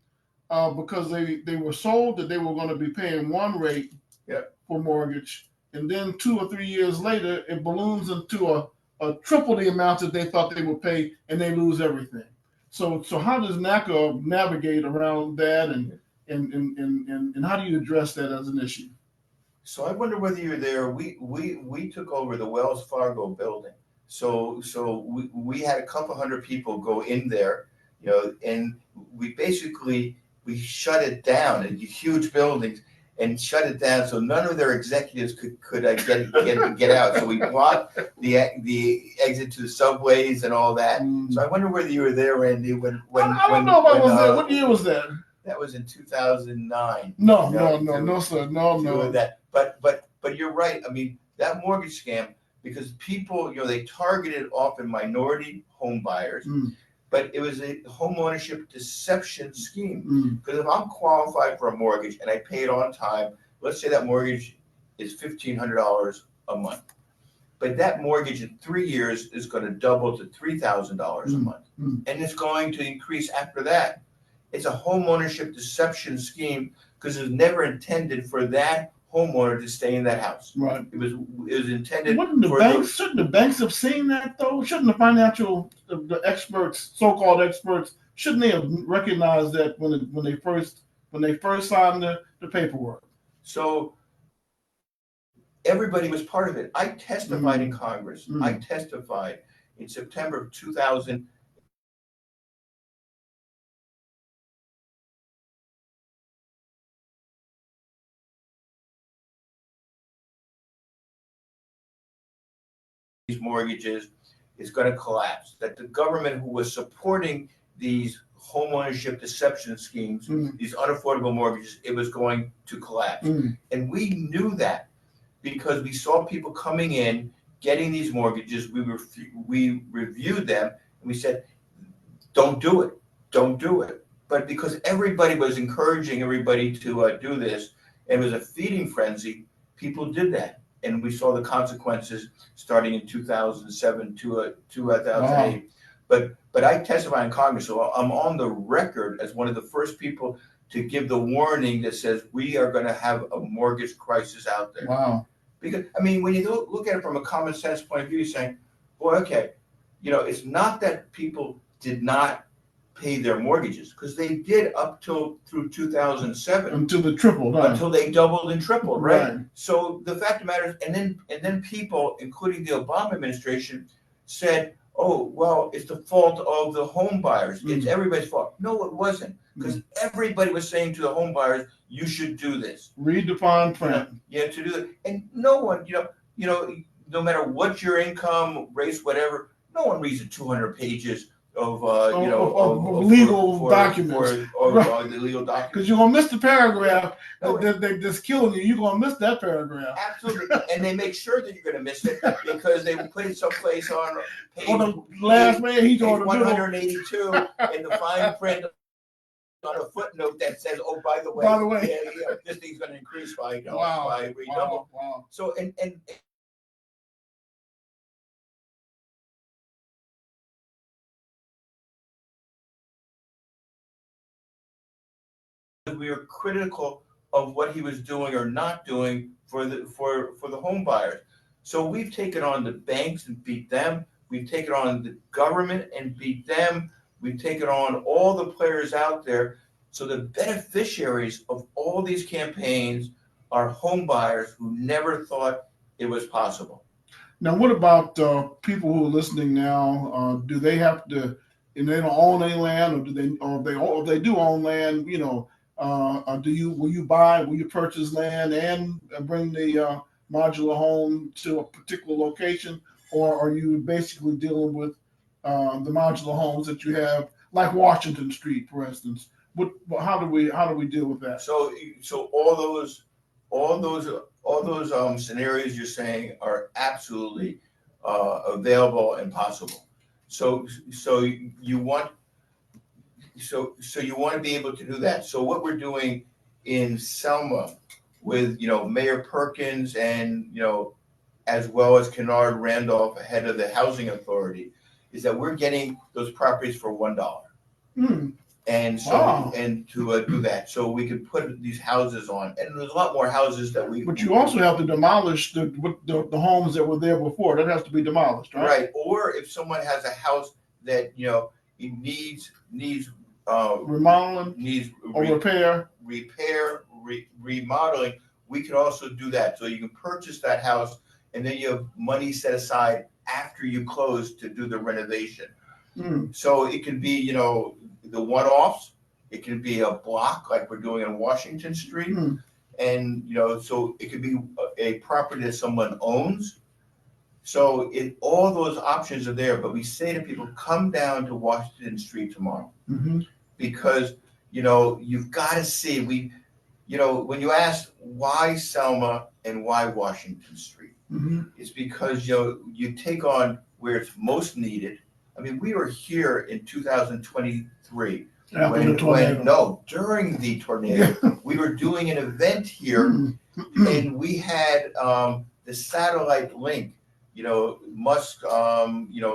because they were sold that they were going to be paying one rate for mortgage, and then 2 or 3 years later it balloons into a triple the amount that they thought they would pay, and they lose everything. So how does NACA navigate around that, and how do you address that as an issue? So I wonder whether you're there. We took over the Wells Fargo building. So we had a couple hundred people go in there, and we shut it down in huge buildings and shut it down so none of their executives could get out. So we blocked the exit to the subways and all that. So I wonder whether you were there, Randy, when I don't know if I was there. What year was that? That was in 2009. No, sir. No. That. But you're right. I mean, that mortgage scam, because people, they targeted often minority home buyers, but it was a home ownership deception scheme. Because if I'm qualified for a mortgage and I pay it on time, let's say that mortgage is $1,500 a month. But that mortgage in 3 years is going to double to $3,000 a month. And it's going to increase after that. It's a home ownership deception scheme because it was never intended for that homeowner to stay in that house. Right. It was intended. Shouldn't the banks have seen that though? Shouldn't the experts, so-called experts, shouldn't they have recognized that when they first signed the paperwork? So everybody was part of it. I testified in Congress. I testified in September of 2000. These mortgages is going to collapse, that the government who was supporting these homeownership deception schemes, these unaffordable mortgages, it was going to collapse. And we knew that because we saw people coming in, getting these mortgages. We reviewed them and we said, don't do it. But because everybody was encouraging everybody to do this, and it was a feeding frenzy, people did that. and we saw the consequences starting in 2007 to 2008. Wow. But I testify in Congress, so I'm on the record as one of the first people to give the warning that says we are going to have a mortgage crisis out there. Wow. Because, I mean, when you look at it from a common sense point of view, you're saying, well, okay, it's not that people did not pay their mortgages, because they did up through 2007. Until it tripled, huh? Until they doubled and tripled, right? Right. So the fact of the matter is, and then people, including the Obama administration, said, oh, well, it's the fault of the home buyers. It's everybody's fault. No, it wasn't. Because everybody was saying to the home buyers, you should do this. Read the fine print. To do that. And no one, no matter what your income, race, whatever, no one reads the 200 pages of legal documents. The legal documents. Because you're going to miss the paragraph that's killing you. You're going to miss that paragraph. Absolutely. And they make sure that you're going to miss it because they will put it someplace on page, on the last page, he's on 182 in the fine print on a footnote that says, oh, by the way, this thing's going to increase by redouble. Wow. So, and we are critical of what he was doing or not doing for the home buyers. So we've taken on the banks and beat them. We've taken on the government and beat them. We've taken on all the players out there. So the beneficiaries of all these campaigns are home buyers who never thought it was possible. Now, what about people who are listening now? Do they have to, and they don't own any land, or if they do own land, will you purchase land and bring the modular home to a particular location, or are you basically dealing with the modular homes that you have, like Washington Street, for instance? How do we deal with that? So all those scenarios you're saying are absolutely available and possible. So you want to be able to do that. So what we're doing in Selma with Mayor Perkins and as well as Kennard Randolph, head of the housing authority, is that we're getting those properties for $1. And so and to do that, so we could put these houses on, and there's a lot more houses that we. But you also have to demolish the homes that were there before. That has to be demolished, right? Right. Or if someone has a house that it needs remodeling, remodeling, we could also do that. So you can purchase that house, and then you have money set aside after you close to do the renovation. So it can be the one-offs. It can be a block like we're doing on Washington Street, and so it could be a property that someone owns. So all those options are there, but we say to people, come down to Washington Street tomorrow, because you've got to see. When you ask why Selma and why Washington Street, it's because you take on where it's most needed. I mean, we were here in 2023 during the tornado. We were doing an event here, and we had the satellite link, Musk,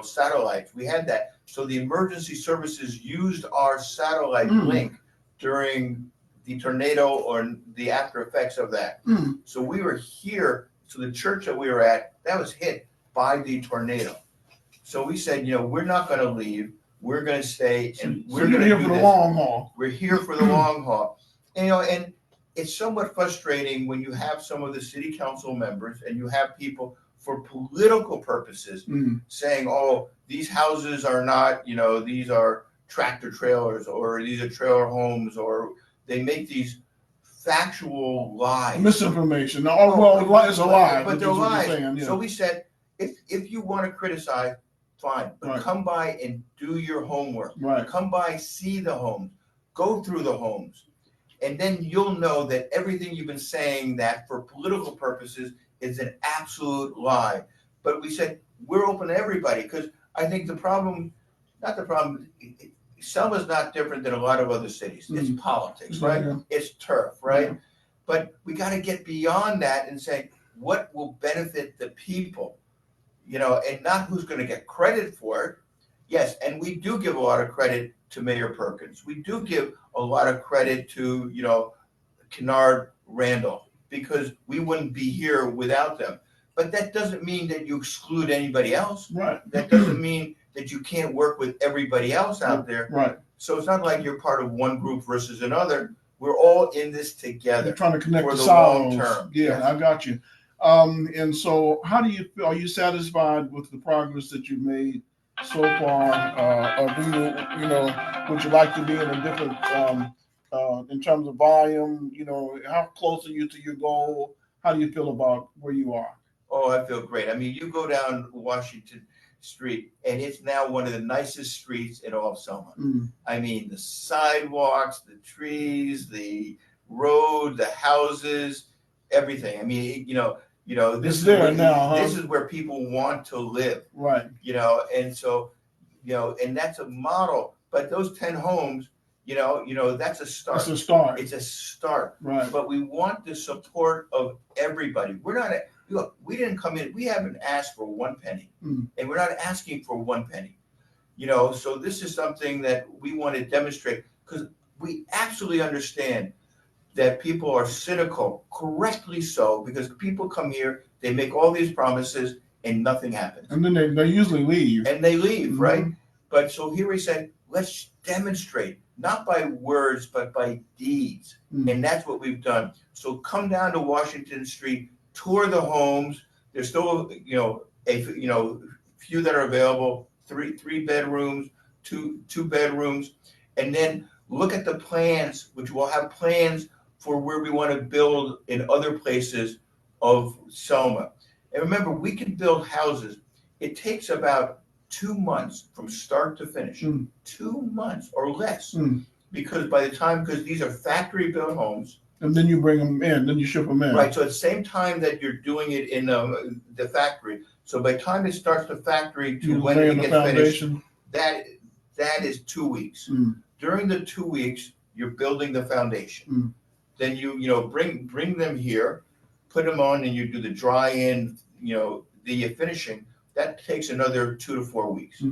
satellites. We had that. So the emergency services used our satellite link during the tornado or the after effects of that. So we were here. So the church that we were at, that was hit by the tornado. So we said, we're not going to leave. We're going to stay, and we're going to do this. We're here for the long haul. We're here for the long haul. And it's somewhat frustrating when you have some of the city council members and you have people for political purposes saying, oh, these houses are not, these are tractor trailers, or these are trailer homes, or they make these factual lies. Misinformation. It's a lie. But they're lies. So we said, if you want to criticize, fine, but come by and do your homework. Come by, see the homes, go through the homes, and then you'll know that everything you've been saying that for political purposes is an absolute lie. But we said we're open to everybody, because I think Selma's not different than a lot of other cities. It's politics, right? It's turf, right? But we got to get beyond that and say, what will benefit the people, and not who's going to get credit for it. Yes, and we do give a lot of credit to Mayor Perkins. We do give a lot of credit to, Kennard Randolph, because we wouldn't be here without them. But that doesn't mean that you exclude anybody else. Right. That doesn't mean that you can't work with everybody else out there. Right. So it's not like you're part of one group versus another. We're all in this together. You're trying to connect for the long silos. term. Yeah, Yes. I got you. And so how do you feel? Are you satisfied with the progress that you've made so far? Or do you, would you like to be in a different, in terms of volume, how close are you to your goal? How do you feel about where you are? Oh, I feel great. I mean, you go down Washington Street, and it's now one of the nicest streets in all of Selma. I mean, the sidewalks, the trees, the road, the houses, everything. I mean, this It's there now, huh? This is where people want to live. Right. And so, and that's a model. But those 10 homes, that's a start. It's a start. It's a start. Right. But we want the support of everybody. We're not. Look, we didn't come in. We haven't asked for one penny, and we're not asking for one penny. So this is something that we want to demonstrate, because we absolutely understand that people are cynical, correctly so, because people come here, they make all these promises, and nothing happens. And then they usually leave. And they leave, right? But so here we said, let's demonstrate, not by words, but by deeds. And that's what we've done. So come down to Washington Street, tour the homes. There's still, a few that are available, three bedrooms, two bedrooms, and then look at the plans, which will have plans for where we want to build in other places of Selma. And remember, we can build houses. It takes about 2 months from start to finish, 2 months or less, because these are factory built homes. And then you bring them in, then you ship them in. Right. So at the same time that you're doing it in the factory, so by the time it starts the factory to when it gets finished, that is 2 weeks. During the 2 weeks, you're building the foundation. Then you bring them here, put them on, and you do the dry in, the finishing. That takes another 2 to 4 weeks.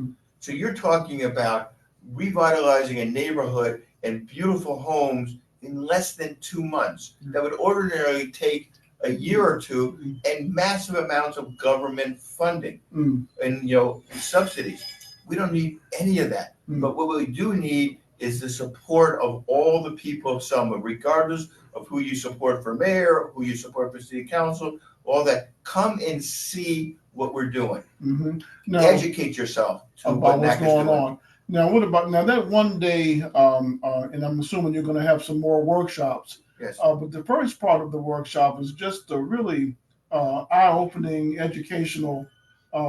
So you're talking about revitalizing a neighborhood and beautiful homes in less than 2 months. That would ordinarily take a year or two, and massive amounts of government funding and subsidies. We don't need any of that. But what we do need is the support of all the people of Selma, regardless of who you support for mayor, who you support for city council, all that. Come and see what we're doing. Now, educate yourself about what's going on. Now, what about that one day? And I'm assuming you're going to have some more workshops. Yes. But the first part of the workshop is just a really eye-opening educational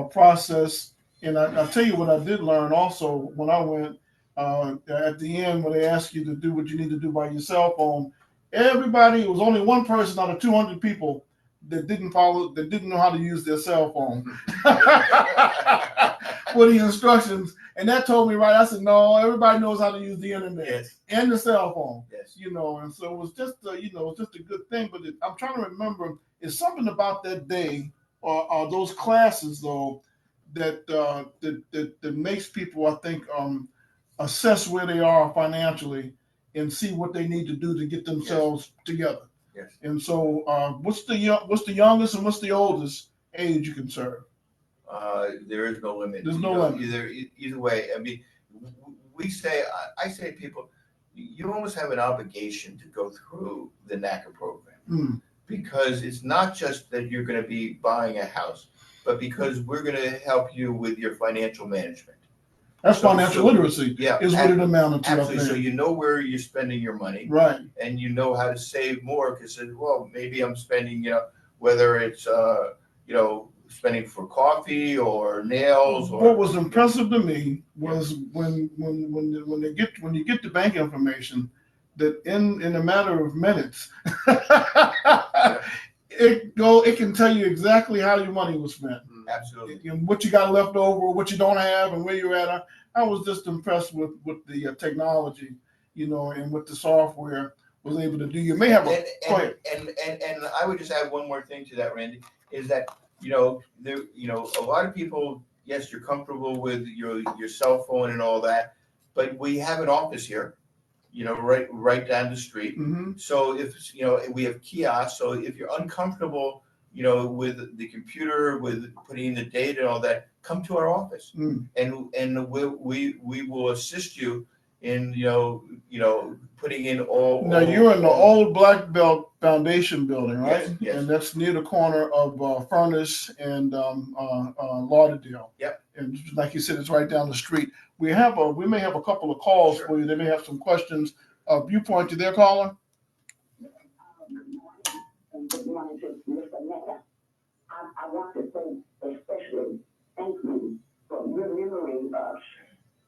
process. And I'll tell you what I did learn also when I went. At the end, when they ask you to do what you need to do by your cell phone, everybody, it was only one person out of 200 people that didn't know how to use their cell phone with the instructions. And that told me, right, I said, no, everybody knows how to use the internet and the cell phone. Yes. And so it was just, just a good thing. But I'm trying to remember, it's something about that day or those classes, though, that makes people, I think, assess where they are financially and see what they need to do to get themselves together. Yes. And so, what's the youngest and what's the oldest age you can serve? There is no limit. There's no limit. Either way. I mean, I say to people, you almost have an obligation to go through the Naca program because it's not just that you're going to be buying a house, but because we're going to help you with your financial management. That's financial literacy. Yeah, is what it amounted to. Absolutely. So you know where you're spending your money, right? And you know how to save more because, well, maybe I'm spending, whether it's spending for coffee or nails. What was impressive to me was when you get the bank information, that in a matter of minutes, it can tell you exactly how your money was spent. Absolutely. And what you got left over, what you don't have, and where you're at. I was just impressed with the technology, and with the software. was able to do. You may have a go ahead. And I would just add one more thing to that, Randy, is that a lot of people, yes, you're comfortable with your cell phone and all that, but we have an office here, right down the street. Mm-hmm. So if we have kiosks, so if you're uncomfortable, with the computer, with putting in the data and all that, come to our office, and we will assist you in putting in all. Now you're in the old Black Belt Foundation building, right? Yes, yes. And that's near the corner of Furnace and Lauderdale. Yep. And like you said, it's right down the street. We may have a couple of calls for you. They may have some questions. Viewpoint to their caller. Good morning to Mr. Naca. I want to say especially thank you for remembering us.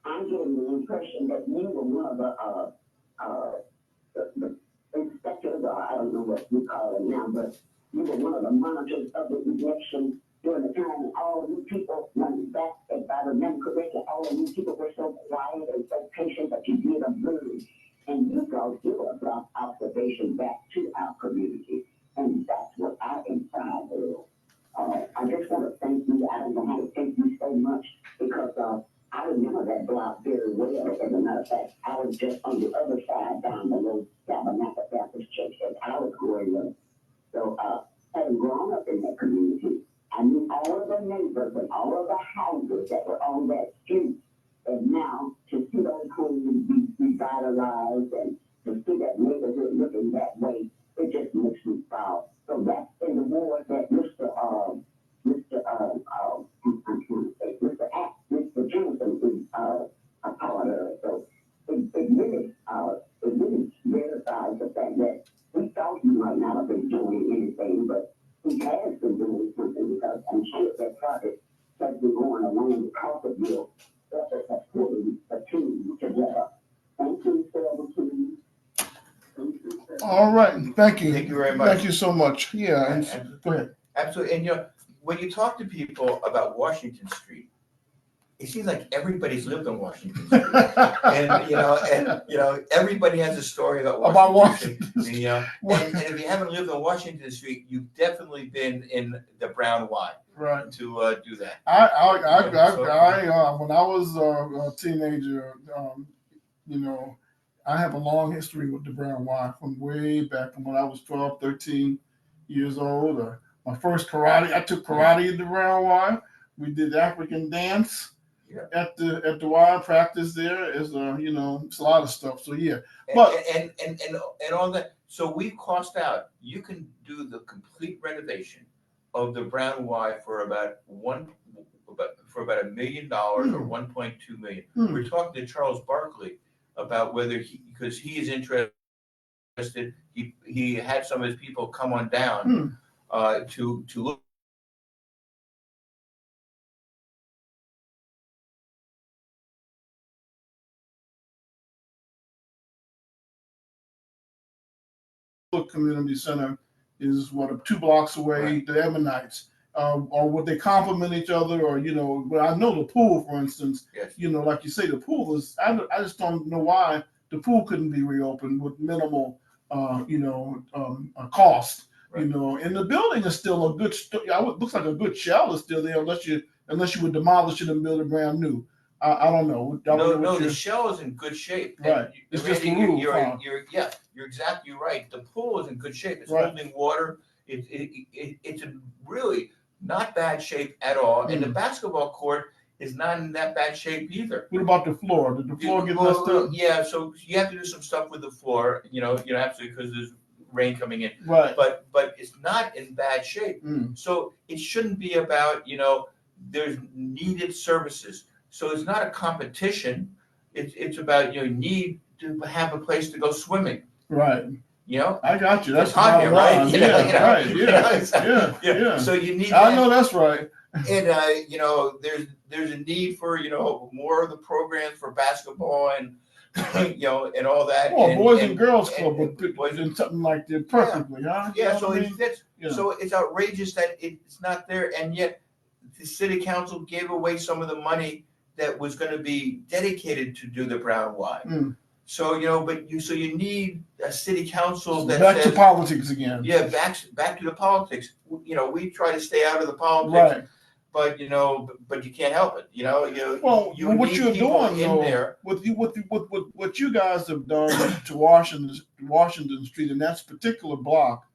I'm getting the impression that you were one of the inspectors, or I don't know what you call it now, but you were one of the monitors of the election during the time, and all of you people, back, if I remember correctly, all of you people were so quiet and so patient that you did observe, and you brought your observation back to our community. And that's what I am proud of. I just want to thank you. I don't know how to thank you so much because I remember that block very well. As a matter of fact, I was just on the other side down the road, Tabernacle Baptist Church, as I was growing up. So, having grown up in that community, I knew all of the neighbors and all of the houses that were on that street. And now to see those homes be revitalized and to see that neighborhood looking that way, it just makes me proud. So that's in the ward that Mr. Johnson is a part of. So it really verifies the fact that we thought he might not have been doing anything, but he has been doing something because I'm sure that project has been going along because of your efforts of putting the team together. Thank you, Selma. All right. Thank you. Thank you very much. Thank you so much. Yeah. And go ahead. Absolutely. And when you talk to people about Washington Street, it seems like everybody's lived on Washington Street. and everybody has a story about Washington Street. And if you haven't lived on Washington Street, you've definitely been in the Brown Y. Right. To do that. When I was a teenager, I have a long history with the Brown Y from way back from when I was 12, 13 years old. My first karate, I took karate at the Brown Y. We did African dance at the Y, practice there. It's it's a lot of stuff. So yeah. But and all that. So we cost out. You can do the complete renovation of the Brown Y for about $1 million or $1.2 million. We're talking to Charles Barkley about whether because he is interested. He had some of his people come on down to look. Community Center is 2 blocks away. Right. The Ebonites, or would they complement each other, or But I know the pool, for instance. Yes. Like you say, the pool is. I just don't know why the pool couldn't be reopened with minimal, cost. Right. And the building is still a good. Looks like a good shell is still there, unless you would demolish it and build it brand new. I don't know. No, the shell is in good shape. Right. It's just the roof. You're exactly right. The pool is in good shape. It's right. holding water. It's in really not bad shape at all. And the basketball court is not in that bad shape either. What about the floor? Did the floor get messed up? Yeah, so you have to do some stuff with the floor, absolutely, because there's rain coming in. Right. But it's not in bad shape. So it shouldn't be about, there's needed services. So it's not a competition. It's about need to have a place to go swimming. Right. I got you. That's hot here, right? Right. Yeah. So you need. I know that's right. And there's a need for more of the programs for basketball and and all that. Well, Boys and Girls Club would do something like that perfectly, huh? Yeah. So it fits. Yeah. So it's outrageous that it's not there, and yet the city council gave away some of the money that was going to be dedicated to do the Brown Y. So, so you need a city council that Back says, to politics again. yeah, back to the politics. We try to stay out of the politics, Right. but but you can't help it. Well, you what need you're people doing in though, there. with what you guys have done to Washington Street and that particular block,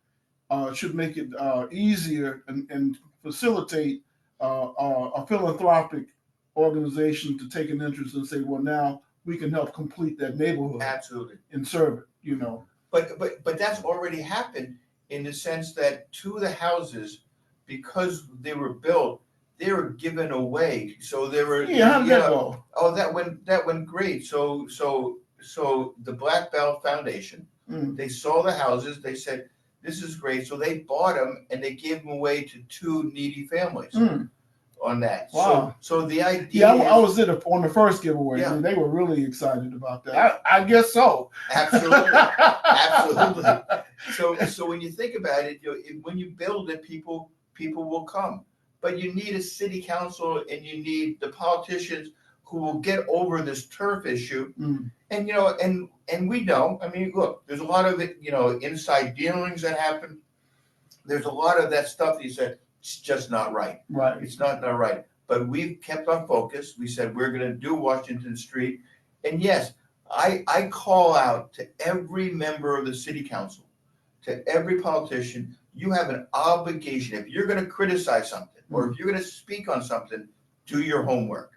should make it easier and facilitate a philanthropic organization to take an interest and say, well, now we can help complete that neighborhood. Absolutely. And serve it. But that's already happened in the sense that two of the houses, because they were built, they were given away. So they were. Yeah, how did that go? Oh, that went great. So the Black Belt Foundation, they saw the houses. They said, this is great. So they bought them and they gave them away to two needy families on that. Wow. So the idea. Yeah, I was there on the first giveaway. Yeah. And they were really excited about that. I guess so. Absolutely. Absolutely. So when you think about it, when you build it, people will come. But you need a city council and you need the politicians who will get over this turf issue. And and we know, I mean, look, there's a lot of it, inside dealings that happen. There's a lot of that stuff that you said, it's just not right. Right. It's not right. But we've kept our focus. We said we're going to do Washington Street. And yes, I call out to every member of the city council, to every politician, you have an obligation. If you're going to criticize something or if you're going to speak on something, do your homework.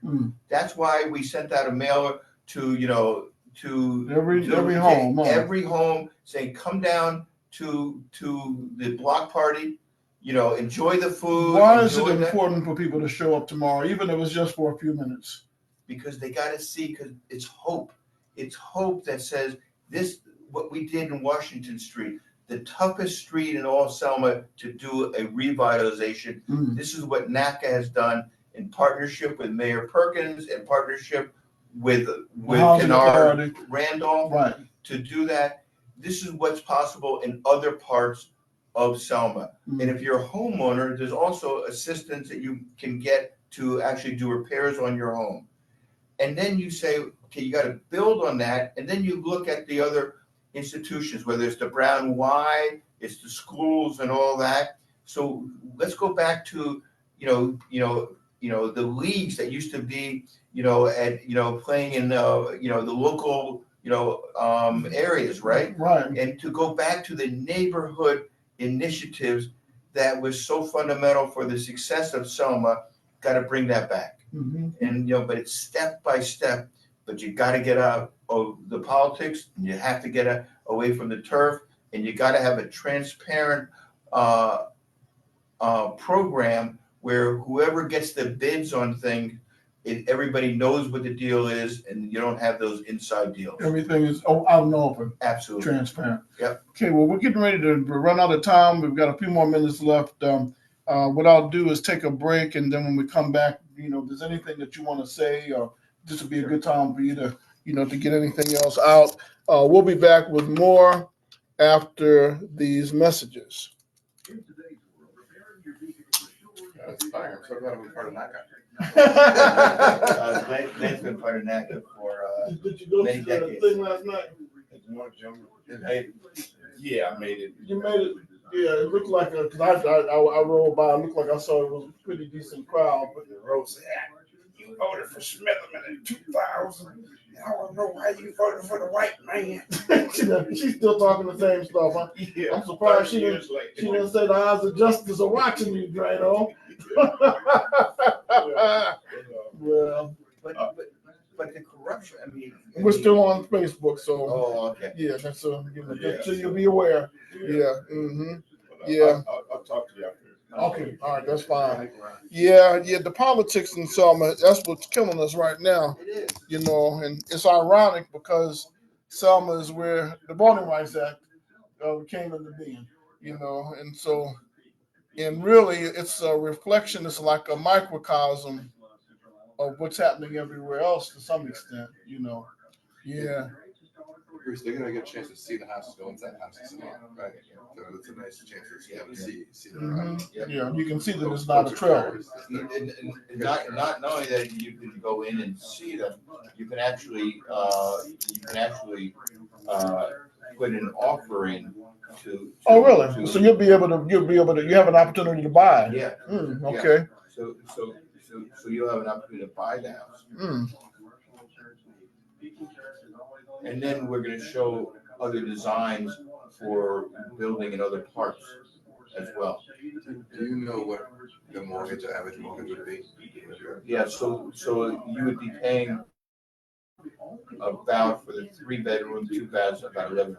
That's why we sent out a mailer to every home saying, come down to the block party, enjoy the food. Why is it important for people to show up tomorrow, even if it's just for a few minutes? Because they got to see, because it's hope. It's hope that says this, what we did in Washington Street, the toughest street in all Selma to do a revitalization. This is what Naca has done in partnership with Mayor Perkins, in partnership with Kennard Randolph, right, to do that. This is what's possible in other parts of Selma. And if you're a homeowner, there's also assistance that you can get to actually do repairs on your home. And then you say, okay, you got to build on that. And then you look at the other institutions, whether it's the Brown Y, it's the schools and all that. So let's go back to, the leagues that used to be, playing in, the local, areas, right? Right. And to go back to the neighborhood initiatives that was so fundamental for the success of Selma, got to bring that back. And, but it's step by step, but you got to get out of the politics and you have to get away from the turf, and you got to have a transparent program where whoever gets the bids on things, everybody knows what the deal is, and you don't have those inside deals. Everything is out and open. Absolutely. Transparent. Yep. Okay, well, we're getting ready to run out of time. We've got a few more minutes left. What I'll do is take a break, and then when we come back, if there's anything that you want to say, or this would be a good time for you to, to get anything else out. We'll be back with more after these messages. That's fine. I'm so glad I'm part of Naca. Glenn's been part of Naca for Did you go many to the decades. thing last night? Yeah, I made it. You made it. Yeah, it looked like because I rolled by. It looked like I saw it was a pretty decent crowd. But the road said, "You voted for Smithman in 2000. I don't know why you voted for the white man." She's still talking the same stuff, huh? Yeah, I'm surprised she didn't say the eyes of justice are watching you, Drano. Well, but the corruption. I mean, we're still on Facebook, so okay. Yeah, that's so you'll be aware. Yeah. Yeah. I'll talk to you after. Okay, all right, that's fine. Yeah, the politics in Selma, that's what's killing us right now. It is. And it's ironic because Selma is where the Voting Rights Act came into being, and so, and really it's a reflection, it's like a microcosm of what's happening everywhere else to some extent, Yeah. Bruce, they're gonna get a chance to see the houses, go inside the houses, right? So it's a nice chance to see the property. Yeah, you can see that it's not a trailer. And not only that you can go in and see them, you can actually put an offer in to. Oh, really? So you have an opportunity to buy. Yeah. Okay. So you'll have an opportunity to buy the house. And then we're gonna show other designs for building in other parts as well. Do you know what the average mortgage would be? Yeah, so you would be paying about, for the 3-bedroom, 2 baths, about $1,100.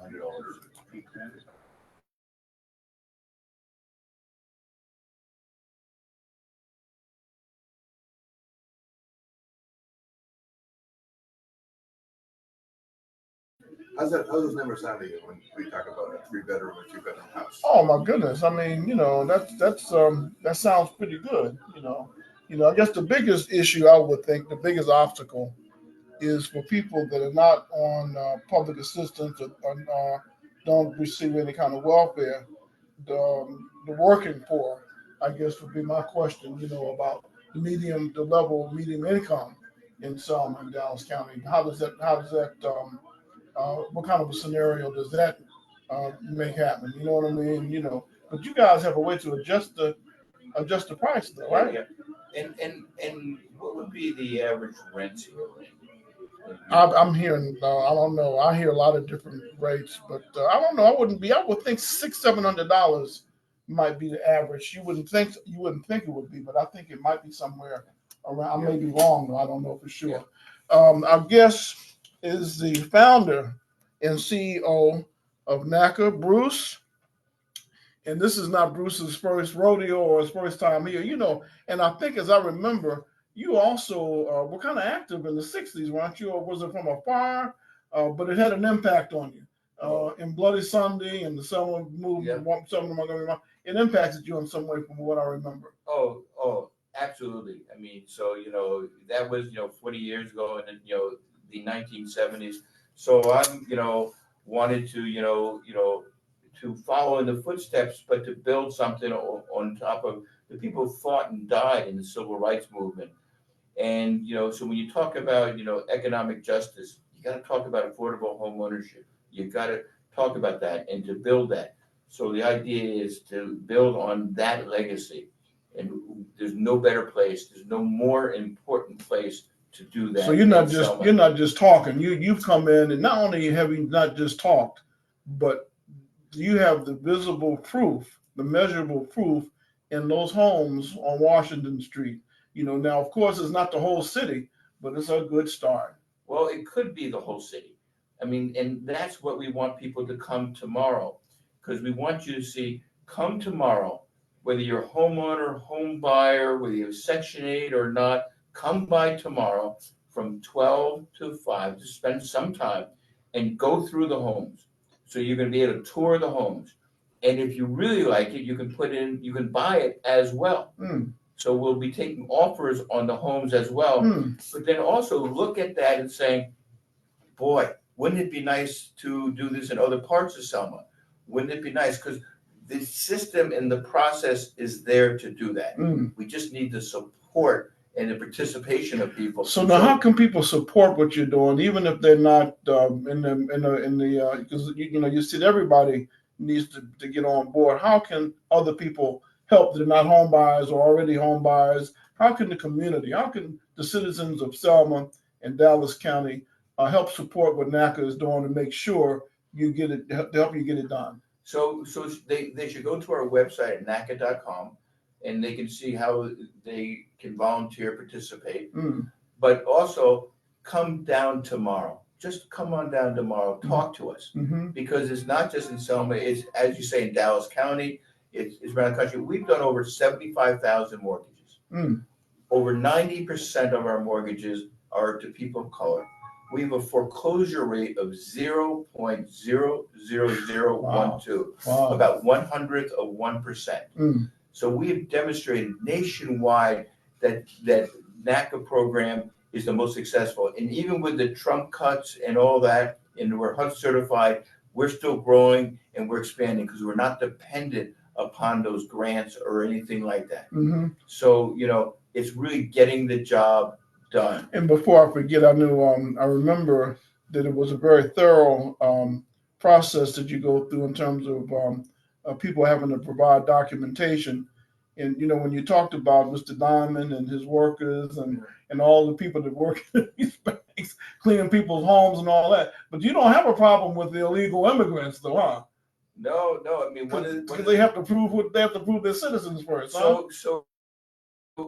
How's those numbers sound to you when we talk about a 3-bedroom or 2-bedroom house? Oh my goodness! I mean, that sounds pretty good. I guess the biggest issue I would think, the biggest obstacle, is for people that are not on public assistance or don't receive any kind of welfare. The working poor, I guess, would be my question. About the level of medium income in Selma and Dallas County. How does that? What kind of a scenario does that make happen? You know what I mean? But you guys have a way to adjust the price, though, right? Yeah. And what would be the average rent here? I'm hearing. I don't know. I hear a lot of different rates, but I don't know. I would think $600-700 might be the average. You wouldn't think it would be, but I think it might be somewhere around. I may be wrong, though. I don't know for sure. Our guest is the founder and CEO of Naca, Bruce. And this is not Bruce's first rodeo or his first time here, And I think, as I remember, you also were kind of active in the '60s, weren't you? Or was it from afar? But it had an impact on you. In Bloody Sunday and the Selma movement, it impacted you in some way, from what I remember. Oh, absolutely. I mean, so that was 40 years ago, and then the 1970s. So I'm wanted to to follow in the footsteps, but to build something on top of the people who fought and died in the civil rights movement. And so when you talk about economic justice, you got to talk about affordable home ownership. You got to talk about that and to build that. So the idea is to build on that legacy. And there's no better place. There's no more important place to do that. So you're not just talking. You've come in, and not only have you not just talked, but you have the visible proof, the measurable proof in those homes on Washington Street. Now, of course, it's not the whole city, but it's a good start. Well, it could be the whole city. I mean, and that's what we want people to come tomorrow, because we want you to come tomorrow, whether you're a homeowner, home buyer, whether you have Section 8 or not, come by tomorrow from 12 to 5 to spend some time and go through the homes. So you're going to be able to tour the homes. And if you really like it, you can buy it as well. So we'll be taking offers on the homes as well. But then also look at that and saying, boy, wouldn't it be nice to do this in other parts of Selma? Wouldn't it be nice? Because the system and the process is there to do that. We just need the support and the participation of people. So now, how can people support what you're doing, even if they're not in the because you said everybody needs to get on board. How can other people help that are not home buyers or already home buyers? How can the community, how can the citizens of Selma and Dallas County help support what Naca is doing to make sure you get it, to help you get it done? So they should go to our website at naca.com, and they can see how they can volunteer, participate. But also come down tomorrow. Just come on down tomorrow. Talk to us, because it's not just in Selma. It's, as you say, in Dallas County. It's around the country. We've done over 75,000 mortgages. Over 90% of our mortgages are to people of color. We have a foreclosure rate of 0.00012, about 1/100 of 1%. So we have demonstrated nationwide that NACA program is the most successful. And even with the Trump cuts and all that, and we're HUD certified, we're still growing and we're expanding because we're not dependent upon those grants or anything like that. Mm-hmm. So, it's really getting the job done. And before I forget, I knew I remember that it was a very thorough process that you go through in terms of people having to provide documentation. And when you talked about Mr. Diamond and his workers and all the people that work in these banks, cleaning people's homes and all that, but you don't have a problem with the illegal immigrants, though, huh? No. I mean, because they have to prove their citizens first. Huh?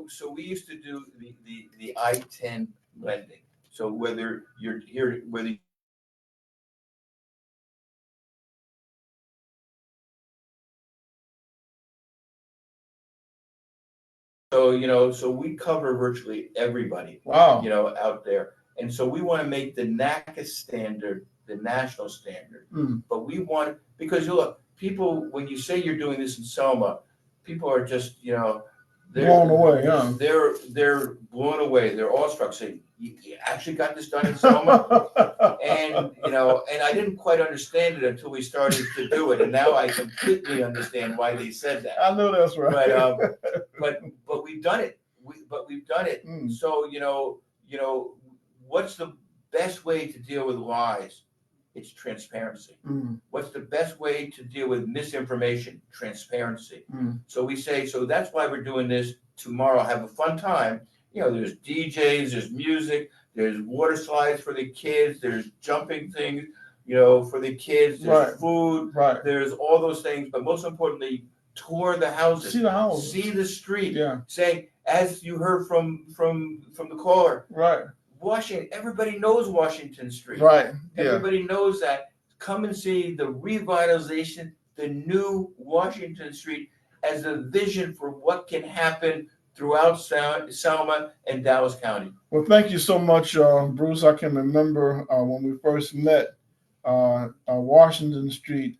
So we used to do the I-10 lending. So whether you're here, so we cover virtually everybody. Wow. Out there, and so we want to make the Naca standard the national standard. But we want, because look, people, when you say you're doing this in Selma, people are just they're blown away. Yeah. They're blown away. They're awestruck. Saying, you actually got this done in Selma, and and I didn't quite understand it until we started to do it, and now I completely understand why they said that. I know that's right. But we've done it. We've done it. So what's the best way to deal with lies? It's transparency. What's the best way to deal with misinformation? Transparency. So we say, so that's why we're doing this tomorrow. Have a fun time. There's DJs, there's music, there's water slides for the kids, there's jumping things, for the kids, there's food, there's all those things. But most importantly, tour the houses. See the house. See the street. Yeah. Saying, as you heard from the caller. Right. Washington, everybody knows Washington Street. Right. Yeah. Everybody knows that. Come and see the revitalization, the new Washington Street as a vision for what can happen throughout Selma and Dallas County. Well, thank you so much, Bruce. I can remember when we first met, Washington Street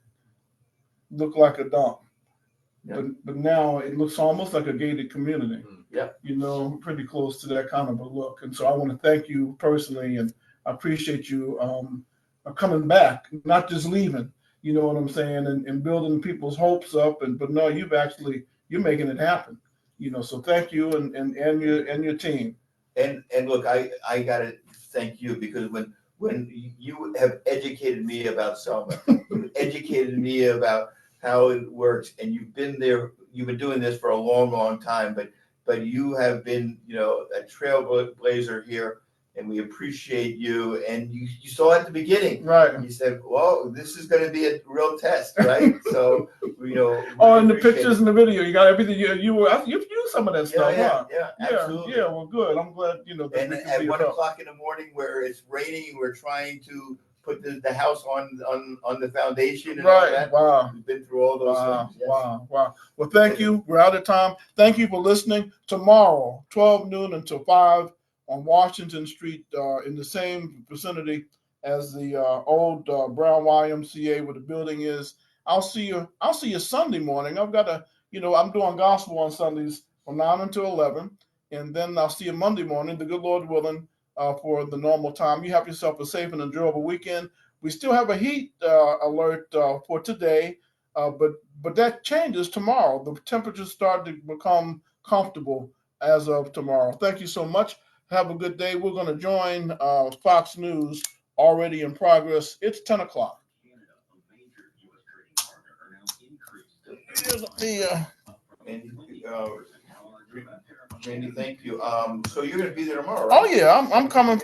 looked like a dump. Yep. But now it looks almost like a gated community. Yeah. Pretty close to that kind of a look. And so I want to thank you personally, and I appreciate you coming back, not just leaving. You know what I'm saying, and building people's hopes up. But no, you're making it happen. So thank you and your team. And look, I gotta thank you, because when you have educated me about Selma, you educated me about how it works, and you've been doing this for a long time, but you have been, a trailblazer here, and we appreciate you. And you saw at the beginning, right? And you said, "Well, this is going to be a real test, right?" So, and the pictures and the video, you got everything. You've used some of that stuff, huh? Yeah, absolutely. Yeah, well, good. I'm glad And at 1 o'clock in the morning, where it's raining, we're trying to put the house on the foundation and all that. Wow. We've been through all those things. Yes. Wow. Well, thank you. We're out of time. Thank you for listening. Tomorrow, 12 noon until 5 on Washington Street, in the same vicinity as the old Brown YMCA where the building is. I'll see you Sunday morning. I've got I'm doing gospel on Sundays from 9 until 11. And then I'll see you Monday morning, the good Lord willing, for the normal time. You have yourself a safe and enjoyable weekend. We still have a heat alert for today, but that changes tomorrow. The temperatures start to become comfortable as of tomorrow. Thank you so much. Have a good day. We're going to join Fox News already in progress. It's 10 o'clock. Randy, thank you. So you're going to be there tomorrow, right? Oh, yeah. I'm coming.